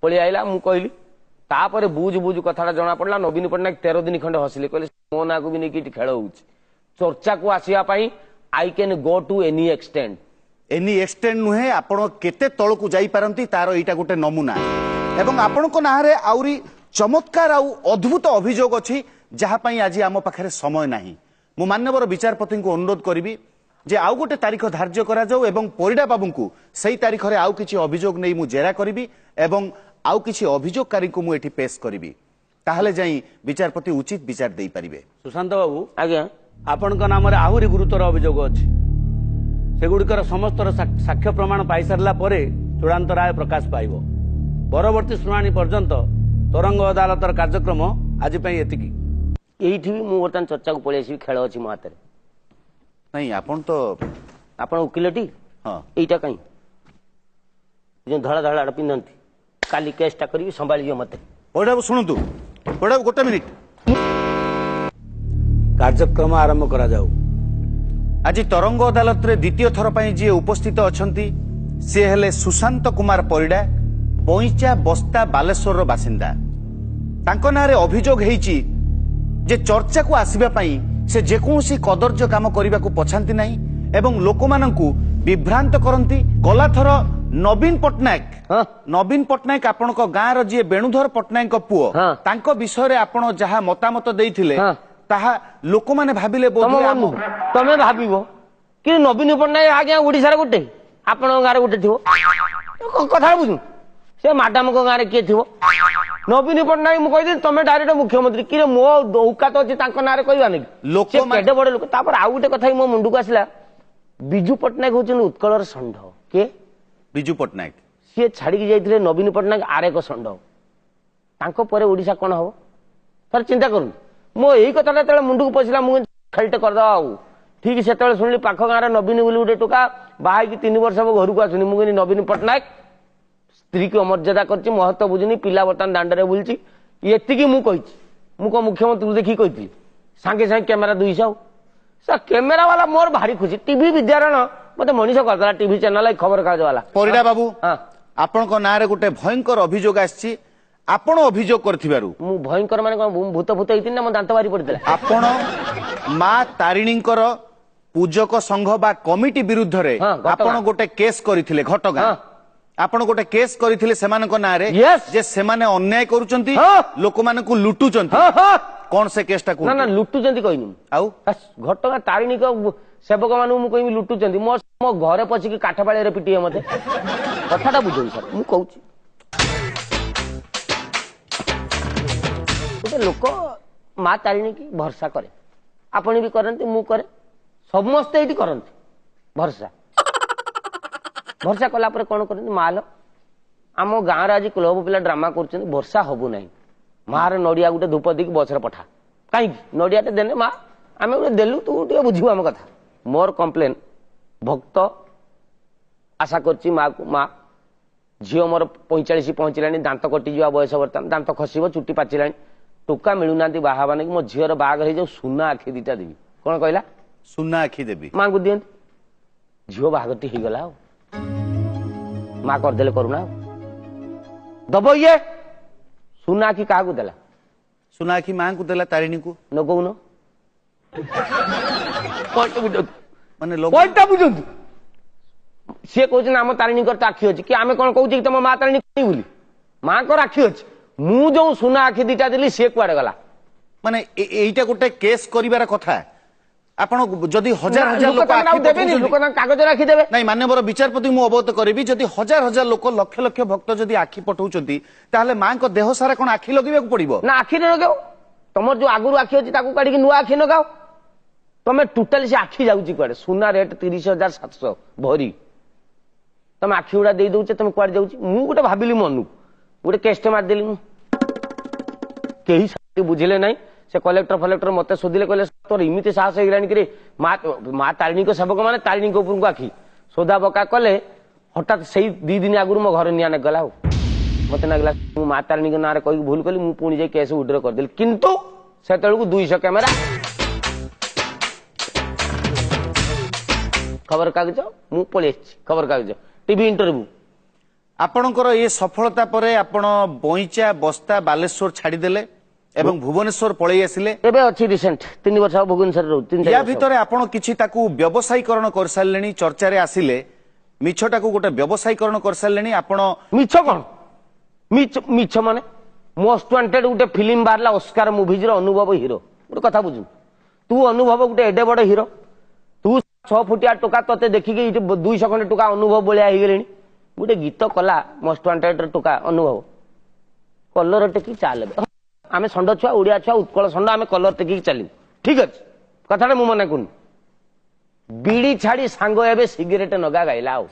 ପଳେଇ ଆଇଲା। ମୁଁ କହିଲି, ତାପରେ ବୁଝ କଥାଟା ଜଣା ପଡିଲା। ନବୀନ ପଟ୍ଟନାୟକ 13 ଦିନ ଖଣ୍ଡେ ହସିଲେ, କହିଲେ ମୋ ନାଁକୁ ବି ନେଇକି ଏଠି ଖେଳ ହଉଛି। ଚର୍ଚ୍ଚାକୁ ଆସିବା ପାଇଁ I can go to any extend. Any extend ନୁହେଁ, ଆପଣ କେତେ ତଳକୁ ଯାଇପାରନ୍ତି ତାର ଏଇଟା ଗୋଟେ ନମୁନା। ଏବଂ ଆପଣଙ୍କ ନାଁରେ ଆହୁରି ଚମତ୍କାର ଆଉ ଅଦ୍ଭୁତ ଅଭିଯୋଗ ଅଛି, ଯାହା ପାଇଁ ଆଜି ଆମ ପାଖରେ ସମୟ ନାହିଁ। ମୁଁ ମାନ୍ୟବର ବିଚାରପତିଙ୍କୁ ଅନୁରୋଧ କରିବି ଯେ ଆଉ ଗୋଟେ ତାରିଖ ଧାର୍ଯ୍ୟ କରାଯାଉ ଏବଂ ପରିଡ଼ା ବାବୁଙ୍କୁ ସେଇ ତାରିଖରେ ଆଉ କିଛି ଅଭିଯୋଗ ନେଇ ମୁଁ ଜେରା କରିବି ଏବଂ ଆଉ କିଛି ଅଭିଯୋଗକାରୀଙ୍କୁ ମୁଁ ଏଠି ପେଶ କରିବି, ତାହେଲେ ଯାଇ ବିଚାରପତି ଉଚିତ ବିଚାର ଦେଇପାରିବେ। ସୁଶାନ୍ତ ବାବୁ, ଆଜ୍ଞା, ଆପଣଙ୍କ ନାମରେ ଆହୁରି ଗୁରୁତର ଅଭିଯୋଗ ଅଛି। ସେଗୁଡ଼ିକର ସମସ୍ତର ସାକ୍ଷ୍ୟ ପ୍ରମାଣ ପାଇସାରିଲା ପରେ ଚୂଡ଼ାନ୍ତ ରାୟ ପ୍ରକାଶ ପାଇବ। ପରବର୍ତ୍ତୀ ଶୁଣାଣି ପର୍ଯ୍ୟନ୍ତ ତରଙ୍ଗ ଅଦାଲତର କାର୍ଯ୍ୟକ୍ରମ ଆଜି ପାଇଁ ଏତିକି। ଏଇଠି ବି ମୁଁ ବର୍ତ୍ତମାନ ଚର୍ଚ୍ଚାକୁ ପଳେଇ ଆସିବି, ଖେଳ ଅଛି ମୋ ହାତରେ। ନାଇଁ ଆପଣ ତ ଆପଣ ଓକିଲଟି, ହଁ ଏଇଟା କାହିଁ ଯୋଉ ଧଳା ଧଳା ପିନ୍ଧନ୍ତି, କାଲି କେସ୍ଟା କରିବି, ସମ୍ଭାଳିବ ମତେ। ପରିଡ଼ା ବାବୁ ଶୁଣନ୍ତୁ, ପରିଡ଼ା ବାବୁ ଗୋଟେ ମିନିଟ୍। କାର୍ଯ୍ୟକ୍ରମ ଆରମ୍ଭ କରାଯାଉ। ଆଜି ତରଙ୍ଗ ଅଦାଲତରେ ଦ୍ୱିତୀୟ ଥର ପାଇଁ ଯିଏ ଉପସ୍ଥିତ ଅଛନ୍ତି ସେ ହେଲେ ସୁଶାନ୍ତ କୁମାର ପରିଡ଼ା, ବଇଁଚା ବସ୍ତା ବାଲେଶ୍ୱରର ବାସିନ୍ଦା। ତାଙ୍କ ନାଁରେ ଅଭିଯୋଗ ହେଇଛି ଯେ ଚର୍ଚ୍ଚାକୁ ଆସିବା ପାଇଁ ସେ ଯେକୌଣସି କଦର୍ଯ୍ୟ କାମ କରିବାକୁ ପଛାନ୍ତି ନାହିଁ ଏବଂ ଲୋକମାନଙ୍କୁ ବିଭ୍ରାନ୍ତ କରନ୍ତି। ଗଲାଥର ନବୀନ ପଟ୍ଟନାୟକ ହଁ। ନବୀନ ପଟ୍ଟନାୟକ ଆପଣଙ୍କ ଗାଁର ଯିଏ ବେଣୁଧର ପଟ୍ଟନାୟକଙ୍କ ପୁଅ, ହଁ। ତାଙ୍କ ବିଷୟରେ ଆପଣ ଯାହା ମତାମତ ଦେଇଥିଲେ ହଁ। ତାହା ଲୋକମାନେ ଭାବିଲେ ତମ ବୋଧହୁଏ ଆମ ମନକୁ ତମେ ଭାବିବ କି ନବୀନ ପଟ୍ଟନାୟକ ଆଜ୍ଞା ଓଡିଶାର ଗୋଟେ, ଆପଣଙ୍କ ଗାଁରେ ଗୋଟେ ଥିବ, କଥା ବୁଝୁ। ସେ ମାଡାମଙ୍କ ଗାଁରେ କିଏ ଥିବ? ନବୀନ ପଟ୍ଟନାୟକ ମୁଁ କହିଥିଲି ତମେ ଡାଇରେକ୍ଟ ମୁଖ୍ୟମନ୍ତ୍ରୀ, କି ମୋ ଔକାତ ଅଛି ତାଙ୍କ ନାଁରେ କହିବା ନାକି? ଲୋକମାନେ- କେଡେ ବଡ ଲୋକ। ତାପରେ ଆଉ ଗୋଟେ କଥା ମୋ ମୁଣ୍ଡକୁ ଆସିଲା, ବିଜୁ ପଟ୍ଟନାୟକ ହଉଛନ୍ତି ଉତ୍କଳର ଷଣ୍ଢ। କିଏ? ବିଜୁ ପଟ୍ଟନାୟକ। ସିଏ ଛାଡିକି ଯାଇଥିଲେ ନବୀନ ପଟ୍ଟନାୟକ ଆରେକ ଷଣ୍ଢ। ତାଙ୍କ ପରେ ଓଡିଶା କଣ ହବ ଥରେ ଚିନ୍ତା କରନ୍ତୁ। ମୋ ଏଇ କଥାଟା ଯେତେବେଳେ ମୁଣ୍ଡକୁ ପଶିଲା, ମୁଁ ଖେଳିଟେ କରିଦବା। ଆଉ ଠିକ ସେତେବେଳେ ଶୁଣିଲି ପାଖ ଗାଁରେ ନବୀନ ବୋଲି ଗୋଟେ ଟୋକା ବାହା ହେଇକି 3 ବର୍ଷ ହବ ଘରକୁ ଆସୁନି। ମୁଁ କହିଲି ନବୀନ ପଟ୍ଟନାୟକ ସ୍ତ୍ରୀକୁ ଅମର୍ଯ୍ୟାଦା କରିଛି, ମହତ୍ଵ ବୁଝୁନି, ପିଲା ବର୍ତ୍ତମାନ ଦାଣ୍ଡରେ ବୁଲୁଛି। ଏତିକି ମୁଁ କହିଛି। ମୁଁ କଣ ମୁଖ୍ୟମନ୍ତ୍ରୀଙ୍କୁ ଦେଖିକି କହିଥିଲି? ସାଙ୍ଗେ ସାଙ୍ଗେ କ୍ୟାମେରା 200। କ୍ୟାମେରା ବାଲା ମୋର ଭାରି ଖୁସି। ଟିଭି ବିଦ୍ୟାରଣ ମତେ ମଣିଷ କରିଦେଲା, ଟିଭି ଚ୍ୟାନେଲ, ଖବର କାଗଜ ବାଲା। ପରିଡ଼ା ବାବୁ, ହଁ। ଆପଣଙ୍କ ନାଁରେ ଗୋଟେ ଭୟଙ୍କର ଅଭିଯୋଗ ଆସିଛି। ଆପଣ ଅଭିଯୋଗ କରିଥିବାରୁ ମୁଁ ଭୟଙ୍କର ମାନେ କଣ ଭୂତ ହେଇଥିଲି ନା ମୋ ଦାନ୍ତ ବାହାରି ପଡିଥିଲା? ଆପଣ ମା ତାରିଣୀଙ୍କର ପୂଜକ ସଂଘ ବା କମିଟି ବିରୁଦ୍ଧରେ ହଁ, ଘଟଗାଁ। ଆପଣ ଗୋଟେ କେସ୍ କରିଥିଲେ ଘଟଗାଁ। ହଁ। ଆପଣ ଗୋଟେ କେସ୍ କରିଥିଲେ ସେମାନଙ୍କ ନାଁରେ Yes। ଯେ ସେମାନେ ଅନ୍ୟାୟ କରୁଛନ୍ତି, ହଁ। ଲୋକମାନଙ୍କୁ ଲୁଟୁଛନ୍ତି। ହଁ ହଁ। କଣ ସେ କେସଟା ନା ନା, କୁହନ୍ତୁ? ଲୁଟୁଛନ୍ତି କହିନି। ଆଉ ଘଟଗାଁ ତାରିଣୀଙ୍କ ସେବକ ମାନଙ୍କୁ ମୁଁ କହିବି ଲୁଟୁଛନ୍ତି? ମୋ ଘରେ ପଶିକି କାଠ ପାଳିଆରେ ପିଟିଏ ମତେ। କଥାଟା ବୁଝନ୍ତୁ ସାର୍, ମୁଁ କହୁଛି ଗୋଟେ ଲୋକ ମା ତାରିଣୀ କି ଭରସା କରେ, ଆପଣ ବି କରନ୍ତି, ମୁଁ କରେ, ସମସ୍ତେ ଏଇଠି କରନ୍ତି ଭରସା। ଭରସା କଲା ପରେ କଣ କରନ୍ତି, ମା ଲ ଆମ ଗାଁରେ ଆଜି କ୍ଲବ ପିଲା ଡ୍ରାମା କରୁଛନ୍ତି, ବର୍ଷା ହବୁ ନାହିଁ, ମାର ନଡିଆ ଗୋଟେ ଧୂପ ଦେଇକି ବସରେ ପଠା। କାହିଁକି ନଡିଆଟେ ଦେଲେ ମା ଆମେ ଗୋଟେ ଦେଲୁ, ତୁ ଟିକେ ବୁଝିବୁ ଆମ କଥା। ମୋର କମ୍ପ୍ଲେନ, ଭକ୍ତ ଆଶା କରୁଛି ମାକୁ, ମା ଝିଅ ମୋର 45 ପହଞ୍ଚିଲାଣି, ଦାନ୍ତ କଟିଯିବା ବୟସ, ବର୍ତ୍ତମାନ ଦାନ୍ତ ଖସିବ, ଚୁଟି ପାଚିଲାଣି, ଟୋକା ମିଳୁନାହାନ୍ତି ବାହା ହେବା ନାକି, ମୋ ଝିଅର ବାହାଘର ହେଇଯାଉ, ସୁନା ଆଖି ଦିଟା ଦେବି। କଣ କହିଲା? ସୁନା ଆଖି ଦେବି। ମାଙ୍କୁ ଦିଅନ୍ତି। ଝିଅ ବାହାଘରଟି ହେଇଗଲା, ଆଉ ମା କରିଦେଲେ କରୁଣା, ଆଉ ଦବ ଇଏ ସୁନା ଆଖି କାହାକୁ ଦେଲା? ସୁନା ଆଖି ମାଙ୍କୁ ଦେଲା, ତାରିଣୀକୁ। ନଗଉନ ମାନେ ପଏଣ୍ଟଟା ବୁଝନ୍ତୁ। ସିଏ କହୁଛନ୍ତି ଆମ ତାରିଣୀଙ୍କର ତ ଆଖି ଅଛି, କି ଆମେ କଣ କହୁଛେ କି ତମ ମା ତାରିଣୀ ବୋଲି? ମାଙ୍କର ଆଖି ଅଛି। ମୁଁ ଯୋଉ ସୁନା ଆଖି ଦିଟା ଦେଲି ସିଏ କୁଆଡେ ଗଲା? ମାନେ ଏଇଟା ଗୋଟେ କେସ୍ କରିବାର କଥା। ଆପଣ ଯଦି ହଜାର ହଜାର ଲୋକ ଆଖି ଦେବେନି, ଲୋକ ତାଙ୍କ କାଗଜରେ ଆଖି ଦେବେ। ନାଇଁ ମାନ୍ୟବର ବିଚାରପତି, ମୁଁ ଅବଗତ କରିବି, ଯଦି ହଜାର ହଜାର ଲୋକ, ଲକ୍ଷ ଲକ୍ଷ ଭକ୍ତ ଯଦି ଆଖି ପଠଉଛନ୍ତି, ତାହେଲେ ମାଙ୍କ ଦେହ ସାରା କଣ ଆଖି ଲଗେଇବାକୁ ପଡିବ? ନା, ଆଖିରେ ଲଗାଉ। ତମର ଯୋଉ ଆଗରୁ ଆଖି ଅଛି ତାକୁ କାଢିକି ନୂଆ ଆଖି ଲଗାଅ। ତମେ ଟୋଟାଲି ସେ ଆଖି ଯାଉଛି କୁଆଡେ? ସୁନା ରେଟ୍ 30,700 ଭରି, ତମେ ଆଖି ଗୁଡା ଦେଇ ଦଉଛ, ତମେ କୁଆଡେ ଯାଉଛି? ମୁଁ ଗୋଟେ ଭାବିଲି ମନକୁ, ଗୋଟେ କେଷ୍ଟେ ମାରିଦେଲି ମୁଁ, କେହି ବୁଝିଲେ ନାହିଁ। ସେ କଲେକ୍ଟର ଫଲେକ୍ଟର ମତେ ଶୋଧିଲେ, କହିଲେ ତୋର ଏମିତି ସାହସ ହେଇଗଲାଣି କି ମା ତାରିଣୀଙ୍କ ସେବକ ମାନେ ତାରିଣୀଙ୍କ ଉପରକୁ ଆଖି ସୋଦା ବକା କଲେ। ହଠାତ୍ ସେଇ 2 ଦିନ ଆଗରୁ ମୋ ଘରେ ନିଆଁ ନେଗଲା। ଆଉ ମତେ ଲାଗିଲା ମୁଁ ମା ତାରିଣୀଙ୍କ ନାଁରେ କହିକି ଭୁଲ କଲି, ମୁଁ ପୁଣି ଯାଇ କେସ୍ ଉଇଡ୍ର କରିଦେଲି। କିନ୍ତୁ ସେତେବେଳକୁ 200 କ୍ୟାମେରା, ଖବର କାଗଜ, ମୁଁ ପଳେଇ ଆସିଛି, ଖବର କାଗଜ, ଟିଭି ଇଣ୍ଟରଭ୍ୟୁ। ଆପଣଙ୍କର ଏ ସଫଳତା ପରେ ଆପଣ ବଇଁଚା, ବସ୍ତା, ବାଲେଶ୍ୱର ଛାଡିଦେଲେ ଏବଂ ଭୁବନେଶ୍ୱର ପଳେଇ ଆସିଲେ। ଏବେ ଅଛି ରିସେଣ୍ଟ 3 ବର୍ଷ ଭୁବନେଶ୍ୱରରେ ରହୁଛି। ୟା ଭିତରେ ଆପଣ କିଛି ତାକୁ ବ୍ୟବସାୟୀକରଣ କରିସାରିଲେଣି, ଚର୍ଚ୍ଚାରେ ଆସିଲେ, ମିଛଟାକୁ ଗୋଟେ ବ୍ୟବସାୟୀକରଣ କରିସାରିଲେଣି ଆପଣ। ମିଛ କଣ? ମିଛ ମାନେ ମୋଷ୍ଟ ୱାଣ୍ଟେଡ୍ ଗୋଟେ ଫିଲ୍ମ ବାହାରିଲା ଅସ୍କାର ମୁଭିଜର, ଅନୁଭବ ହିରୋ। ଗୋଟେ କଥା ବୁଝୁ, ତୁ ଅନୁଭବ ଗୋଟେ ଏଡେ ବଡ ହିରୋ, ତୁ 6 ଫୁଟିଆ ଟୋକା, ତତେ ଦେଖିକି ଏଇଠି 200 ଖଣ୍ଡେ ଟୋକା ଅନୁଭବ ଭଳିଆ ହେଇଗଲେଣି। ଗୋଟେ ଗୀତ କଲା ମୋଷ୍ଟ ୱାଣ୍ଟେଡ୍ ଟୋକା ଅନୁଭବ, କଲର ଟେକି ଚାଲେ। ଆମେ ଷଣ୍ଢ ଛୁଆ, ଓଡିଆ ଛୁଆ, ଉତ୍କଳ ଷଣ୍ଢ, ଆମେ କଲର ଟେକିକି ଚାଲିବୁ, ଠିକ ଅଛି, କଥାଟା ମୁଁ ମନେ କରୁନି। ବିଡି ଛାଡି ସାଙ୍ଗ ଏବେ ସିଗାରେଟ ନଗା ଗାଇଲା। ଆଉ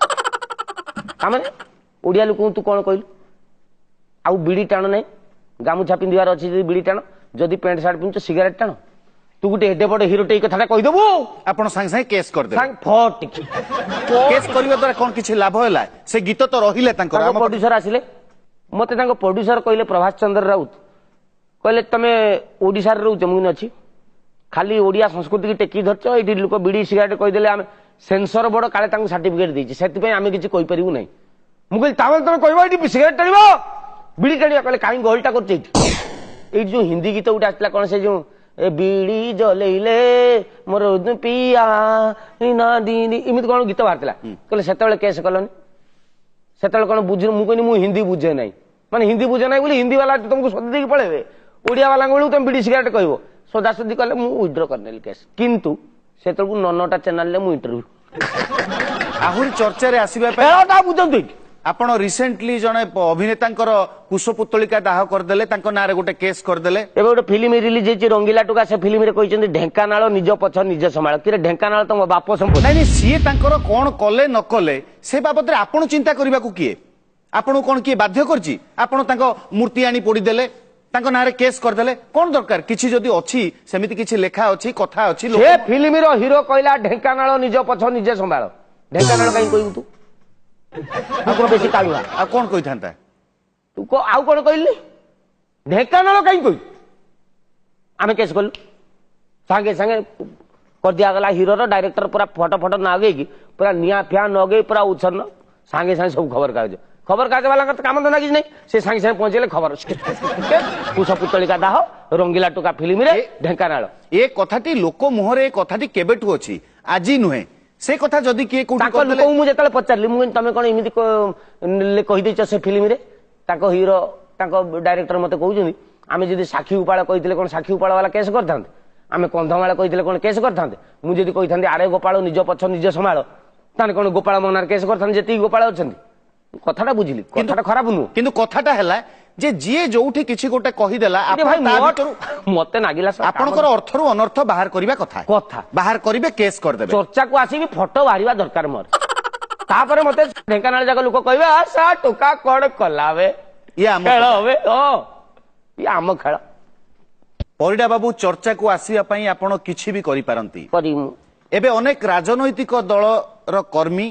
ତାମାନେ ଓଡିଆ ଲୋକଙ୍କୁ ତୁ କଣ କହିଲୁ? ଆଉ ବିଡି ଟାଣ ନାହିଁ, ଗାମୁଛା ପିନ୍ଧିବାର ଅଛି ଯଦି ବିଡି ଟାଣ, ଯଦି ପ୍ୟାଣ୍ଟ ସାର୍ଟ ପିନ୍ଧୁଛ ସିଗାରେଟ ଟାଣ। ତୁ ଗୋଟେ ଏଡେ ବଡ ହିରୋଟେ ଏଇ କଥାଟା କହିଦେବୁ, ଆପଣ ସାଙ୍ଗେ ସାଙ୍ଗେ କେସ୍ କରିଦେବେ। କେସ୍ କରିବା ଦ୍ୱାରା କଣ କିଛି ଲାଭ ହେଲା? ସେ ଗୀତ ତ ରହିଲେ ତାଙ୍କର। ପ୍ରଡ୍ୟୁସର ଆସିଲେ, ମତେ ତାଙ୍କ ପ୍ରଡ୍ୟୁସର କହିଲେ, ପ୍ରଭାସ ଚନ୍ଦ୍ର ରାଉତ କହିଲେ, ତମେ ଓଡିଶାରେ ରହୁଛ, ମୁଁ ଅଛି, ଖାଲି ଓଡିଆ ସଂସ୍କୃତିକି ଟେକି ଧରିଛ, ଏଇଠି ଲୋକ ବିଡି ସିଗାରେଟ କହିଦେଲେ ଆମେ ସେନ୍ସର ବୋର୍ଡ କାଳେ ତାଙ୍କୁ ସାର୍ଟିଫିକେଟ ଦେଇଛି, ସେଥିପାଇଁ ଆମେ କିଛି କହିପାରିବୁ ନାହିଁ। ମୁଁ କହିଲି ତାହେଲେ ତମେ କହିବ ଏଇଠି ସିଗାରେଟ ଟାଣିବ, ବିଡି ଟାଣିବା? କହିଲେ କାହିଁ ଗହଳିଟା କରୁଛ ଏଇଠି? ଏଇଠି ଯୋଉ ହିନ୍ଦୀ ଗୀତ ଗୋଟେ ଆସିଥିଲା, କଣ ସେ ଯୋଉ ଏ ବିଡି ଜଲେଇଲେ ମୋର ପିଆ ଏମିତି କଣ ଗୀତ ବାହାରିଥିଲା, କହିଲେ ସେତେବେଳେ କେସ୍ କଲନି, ସେତେବେଳେ କଣ ବୁଝୁ? ମୁଁ କହିଲି ମୁଁ ହିନ୍ଦୀ ବୁଝେ ନାହିଁ, ମାନେ ହିନ୍ଦୀ ବୁଝେ ନାହିଁ ବୋଲି ହିନ୍ଦୀ ବାଲା ତମକୁ ସୋଧି ଦେଇକି ପଳେଇବେ, ଓଡିଆ ବାଲାଙ୍କ ବେଳକୁ ତମେ ବିଡି ସିଗାରେଟ କହିବ, ସୋଦାସୋଦି କଲେ ମୁଁ ଉଇଡ୍ର କରିନେଲି କେସ୍। କିନ୍ତୁ ସେତେବେଳକୁ 9ଟା ଚ୍ୟାନେଲରେ ମୁଁ ଇଣ୍ଟରଭ୍ୟୁ। ଆହୁରି ଚର୍ଚ୍ଚାରେ ଆସିବା ପାଇଁ ବୁଝନ୍ତୁ, ଏଇଠି ଆପଣ ରିସେଣ୍ଟଲି ଜଣେ ଅଭିନେତାଙ୍କର କୁଶପୁତ୍ତଳିକା ଦାହ କରିଦେଲେ, ତାଙ୍କ ନାଁରେ ଗୋଟେ କେସ୍ କରିଦେଲେ। ଏବେ ଗୋଟେ ଫିଲ୍ମ ରିଲିଜ ହେଇଛି ରଙ୍ଗିଲା ଟୁକା, ସେ ଫିଲ୍ମରେ କହିଛନ୍ତି ଢେଙ୍କାନାଳ ନିଜ ପଛ ନିଜ ସମ୍ଭାଳ। କିରେ ଢେଙ୍କାନାଳ ତମ ବାପ ସମ୍ପତ୍ତି? ନାଇଁ ସିଏ ତାଙ୍କର କଣ କଲେ ନ କଲେ ସେ ବାବଦରେ ଆପଣ ଚିନ୍ତା କରିବାକୁ କିଏ? ଆପଣଙ୍କୁ କଣ କିଏ ବାଧ୍ୟ କରିଛି? ଆପଣ ତାଙ୍କ ମୂର୍ତ୍ତି ଆଣି ପୋଡିଦେଲେ, ତାଙ୍କ ନାଁରେ କେସ୍ କରିଦେଲେ, କଣ ଦରକାର? କିଛି ଯଦି ଅଛି, ସେମିତି କିଛି ଲେଖା ଅଛି, କଥା ଅଛି। ସେ ଫିଲ୍ମର ହିରୋ କହିଲା ଢେଙ୍କାନାଳ ନିଜ ପଛ ନିଜେ ସମ୍ଭାଳ। ଢେଙ୍କାନାଳ କାହିଁ କହିବୁ ତୁ? ଆଉ କଣ ବେଶୀ କାଳୁଆ? ଆଉ କଣ କହିଥାନ୍ତା? ତୁ ଆଉ କଣ କହିଲି? ଢେଙ୍କାନାଳ କାହିଁ କହିବୁ? ଆମେ କେସ୍ କଲୁ, ସାଙ୍ଗେ ସାଙ୍ଗେ କରିଦିଆଗଲା। ହିରୋର ଡାଇରେକ୍ଟର ପୁରା ଫଟୋ ଫଟୋ ନଗେଇକି, ପୁରା ନିଆଁ ଫିଆଁ ନଗେଇ, ପୁରା ଉଚ୍ଛନ୍ନ, ସାଙ୍ଗେ ସାଙ୍ଗେ ସବୁ ଖବର କାଗଜ ବାଲାଙ୍କର କାମ ଧନ୍ଦା କିଛି ନାହିଁ, ସେ ସାଙ୍ଗେ ସାଙ୍ଗେ ପହଞ୍ଚିଲେ ଖବର। କୁଶପୁତ୍ତଳିକା ଦାହ, ରଙ୍ଗିଲା ଟୁକା ଫିଲ୍ମରେ ଢେଙ୍କାନାଳ। ଏ କଥାଟି ଲୋକ ମୁହଁରେ, ଏ କଥାଟି କେବେଠୁ ଅଛି, ଆଜି ନୁହେଁ। ସେ କଥା ଯଦି କିଏ ତାଙ୍କ ଲୋକଙ୍କୁ ମୁଁ ଯେତେବେଳେ ପଚାରିଲି, ମୁଁ ତମେ କଣ ଏମିତି କହିଦେଇଛ ସେ ଫିଲ୍ମରେ? ତାଙ୍କ ହିରୋ, ତାଙ୍କ ଡାଇରେକ୍ଟର ମତେ କହୁଛନ୍ତି, ଆମେ ଯଦି ସାକ୍ଷୀ ଉପାଳ କହିଥିଲେ କଣ ସାକ୍ଷୀ ଉପାଳ ବାଲା କେସ୍ କରିଥାନ୍ତେ? ଆମେ କନ୍ଧମାଳ କହିଥିଲେ କଣ କେସ୍ କରିଥାନ୍ତେ? ମୁଁ ଯଦି କହିଥାନ୍ତି ଆରେ ଗୋପାଳ ନିଜ ପଛ ନିଜ ସମ୍ଭାଳ, ତାହେଲେ କଣ ଗୋପାଳ ମୋ ନାଁରେ କେସ୍ କରିଥାନ୍ତେ? ଯେତିକି ଗୋପାଳ ଅଛନ୍ତି। କଥାଟା ବୁଝିଲି, କଥାଟା ଖରାପ ନୁହଁ, କିନ୍ତୁ କଥାଟା ହେଲା ଯେ ଯିଏ ଯୋଉଠି କିଛି ଗୋଟେ କହିଦେଲା ଏ ଆପଣ ଭାଇ ତା ମୋ- ଭିତରୁ ମତେ ନାଗିଲା ସାର୍ ଆପଣଙ୍କର ଅର୍ଥରୁ ଅନର୍ଥ ବାହାର କରିବା କଥା କଥା। ବାହାର କରିବେ କେସ୍ କରିଦେବେ ଚର୍ଚ୍ଚାକୁ ଆସିବି ଫଟୋ ବାହାରିବା ଦରକାର ମୋର ତାପରେ ମତେ ଢେଙ୍କାନାଳ ଯାକ ଲୋକ କହିବେ ଆ ସା ଟୋକା କଣ କଲା ବେ ଇଏ ଆମ ଖେଳ ହବେ ହଁ ଇଏ ଆମ ଖେଳ ପରିଡା ବାବୁ ଚର୍ଚ୍ଚାକୁ ଆସିବା ପାଇଁ ଆପଣ କିଛି ବି କରିପାରନ୍ତି କରିମୁ ଏବେ ଅନେକ ରାଜନୈତିକ ଦଳର କର୍ମୀ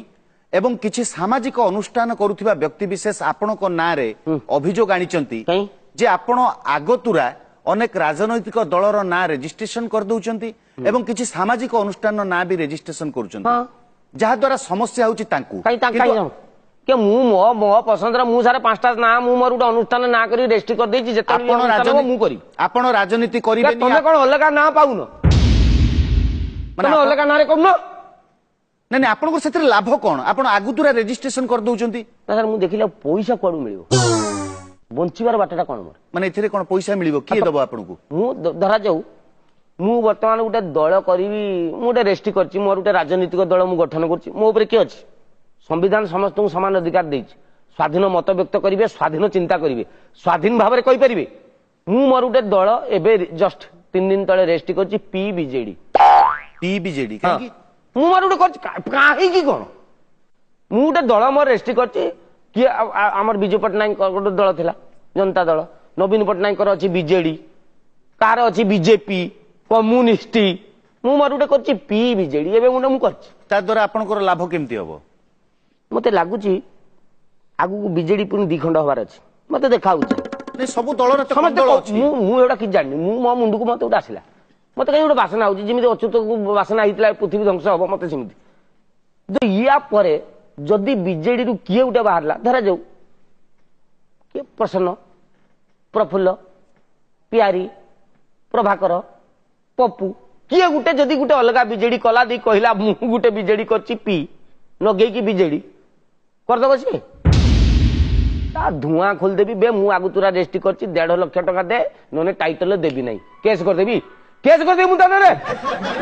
ଏବଂ କିଛି ସାମାଜିକ ଅନୁଷ୍ଠାନ କରୁଥିବା ବ୍ୟକ୍ତିବିଶେଷ ଆପଣଙ୍କ ନାଁରେ ଅଭିଯୋଗ ଆଣିଛନ୍ତି କାଇଁ? ଯେ ଆପଣ ଆଗତୁରା ଅନେକ ରାଜନୈତିକ ଦଳର ନାଁ ରେଜିଷ୍ଟ୍ରେସନ କରିଦେଉଛନ୍ତି ଏବଂ କିଛି ସାମାଜିକ ଅନୁଷ୍ଠାନର ନାଁ ବି ରେଜିଷ୍ଟ୍ରେସନ କରୁଛନ୍ତି ହଁ। ଯାହାଦ୍ୱାରା ସମସ୍ୟା ହେଉଛି ତାଙ୍କୁ କାଇଁ କିନ୍ତୁ କାଇଁ କି ମୁଁ ମୋ ପସନ୍ଦର ମୁଁ ସାରେ 5ଟା ନାଁ ମୁଁ ମୋର ଗୋଟେ ଅନୁଷ୍ଠାନ ନାଁ କରି ରେଜିଷ୍ଟ୍ରି କରିଦେଇଛି ଯେତେବେଳେ ବି ଆପଣ ଅନୁଷ୍ଠାନ ହବ ମୁଁ କରିବି ଆପଣ ରାଜନୀତି କା କରିବେନି ତମେ କଣ ଅଲଗା ନାଁ ପାଉନ ମାନେ ତମେ ଅଲଗା ନାଁରେ କରୁନ ନାଇଁ ନାଇଁ ଆପଣଙ୍କର ସେଥିରେ ଲାଭ କଣ ଆପଣ ଆଗତୁରା ରେଜିଷ୍ଟ୍ରେସନ କରିଦେଉଛନ୍ତି ନା ସାର୍ ମୁଁ ଦେଖିଲି ଆଉ ପଇସା କୁଆଡୁ ମିଳିବ ବଞ୍ଚିବାର ବାଟଟା କଣ ମୋର ମାନେ ଏଥିରେ କଣ ପଇସା ମିଳିବ କିଏ ଦବ ଆପଣଙ୍କୁ ମୁଁ ଧରାଯାଉ ମୁଁ ବର୍ତ୍ତମାନ ଗୋଟେ ଦଳ କରିବି ମୁଁ ଗୋଟେ ରେଜିଷ୍ଟ୍ରି କରିଛି ମୋର ଗୋଟେ ରାଜନୈତିକ ଦଳ ମୁଁ ଗଠନ କରୁଛି ମୋ ଉପରେ କିଏ ଅଛି ସମ୍ବିଧାନ ସମସ୍ତଙ୍କୁ ସମାନ ଅଧିକାର ଦେଇଛି ସ୍ୱାଧୀନ ମତ ବ୍ୟକ୍ତ କରିବେ ସ୍ୱାଧୀନ ଚିନ୍ତା କରିବେ ସ୍ୱାଧୀନ ଭାବରେ କହିପାରିବେ ମୁଁ ମୋର ଗୋଟେ ଦଳ ଏବେ ଜଷ୍ଟ 3 ଦିନ ତଳେ ରେଜିଷ୍ଟ୍ରି କରିଛି ପି ବିଜେଡି ଟି ବିଜେଡି କାହିଁକି ମୁଁ ମୋର ଗୋଟେ କରିଛି କାହିଁକି କଣ ମୁଁ ଗୋଟେ ଦଳ ମୋର ରେଜିଷ୍ଟ୍ରି କରିଛି କିଏ ଆମର ବିଜୁ ପଟ୍ଟନାୟକ ଗୋଟେ ଦଳ ଥିଲା ଜନତା ଦଳ ନବୀନ ପଟ୍ଟନାୟକଙ୍କର ଅଛି ବିଜେଡି କାହାର ଅଛି ବିଜେପି କମ୍ୟୁନିଷ୍ଟ ମୁଁ ମୋର ଗୋଟେ କରିଛି ପି ବିଜେଡି ଏବେ ମୁଁ କରିଛି ତା ଦ୍ୱାରା ଆପଣଙ୍କର ଲାଭ କେମିତି ହବ ମତେ ଲାଗୁଛି ଆଗକୁ ବିଜେଡି ପୁଣି 2 ଖଣ୍ଡ ହବାର ଅଛି ମତେ ଦେଖାଉଛି ନାଇଁ ସବୁ ଦଳର ତ ସମସ୍ତେ ଦଳ ଅଛି ମୁଁ ଏଗୁଡ଼ା କିଛି ଜାଣିନି ମୁଁ ମୋ ମୁଣ୍ଡକୁ ମତେ ଗୋଟେ ଆସିଲା ମତେ କାହିଁ ଗୋଟେ ବାସନା ହଉଛି ଯେମିତି ଅଚ୍ୟୁତକୁ ବାସନା ହେଇଥିଲା ପୃଥିବୀ ଧ୍ୱଂସ ହବ ମତେ ସେମିତି ୟା ପରେ ଯଦି ବିଜେଡିରୁ କିଏ ଗୋଟେ ବାହାରିଲା ଧରାଯାଉ କିଏ ପ୍ରସନ୍ନ ପ୍ରଫୁଲ୍ଲ ପିଆରୀ ପ୍ରଭାକର ପପୁ କିଏ ଗୋଟେ ଯଦି ଗୋଟେ ଅଲଗା ବିଜେଡି କଲା ଦେଇ କହିଲା ମୁଁ ଗୋଟେ ବିଜେଡି କରିଛି ପି ଲଗେଇକି ବିଜେଡି କରିଦବ ସିଏ ତା ଧୂଆଁ ଖୋଲିଦେବି ବେ ମୁଁ ଆଗତୁରା ରେଜିଷ୍ଟ୍ରି କରିଛି 1.5 ଲକ୍ଷ ଟଙ୍କା ଦେ ନହେଲେ ଟାଇଟଲ ଦେବି ନାହିଁ କେସ୍ କରିଦେବି ମୁଁ ତାହେଲେ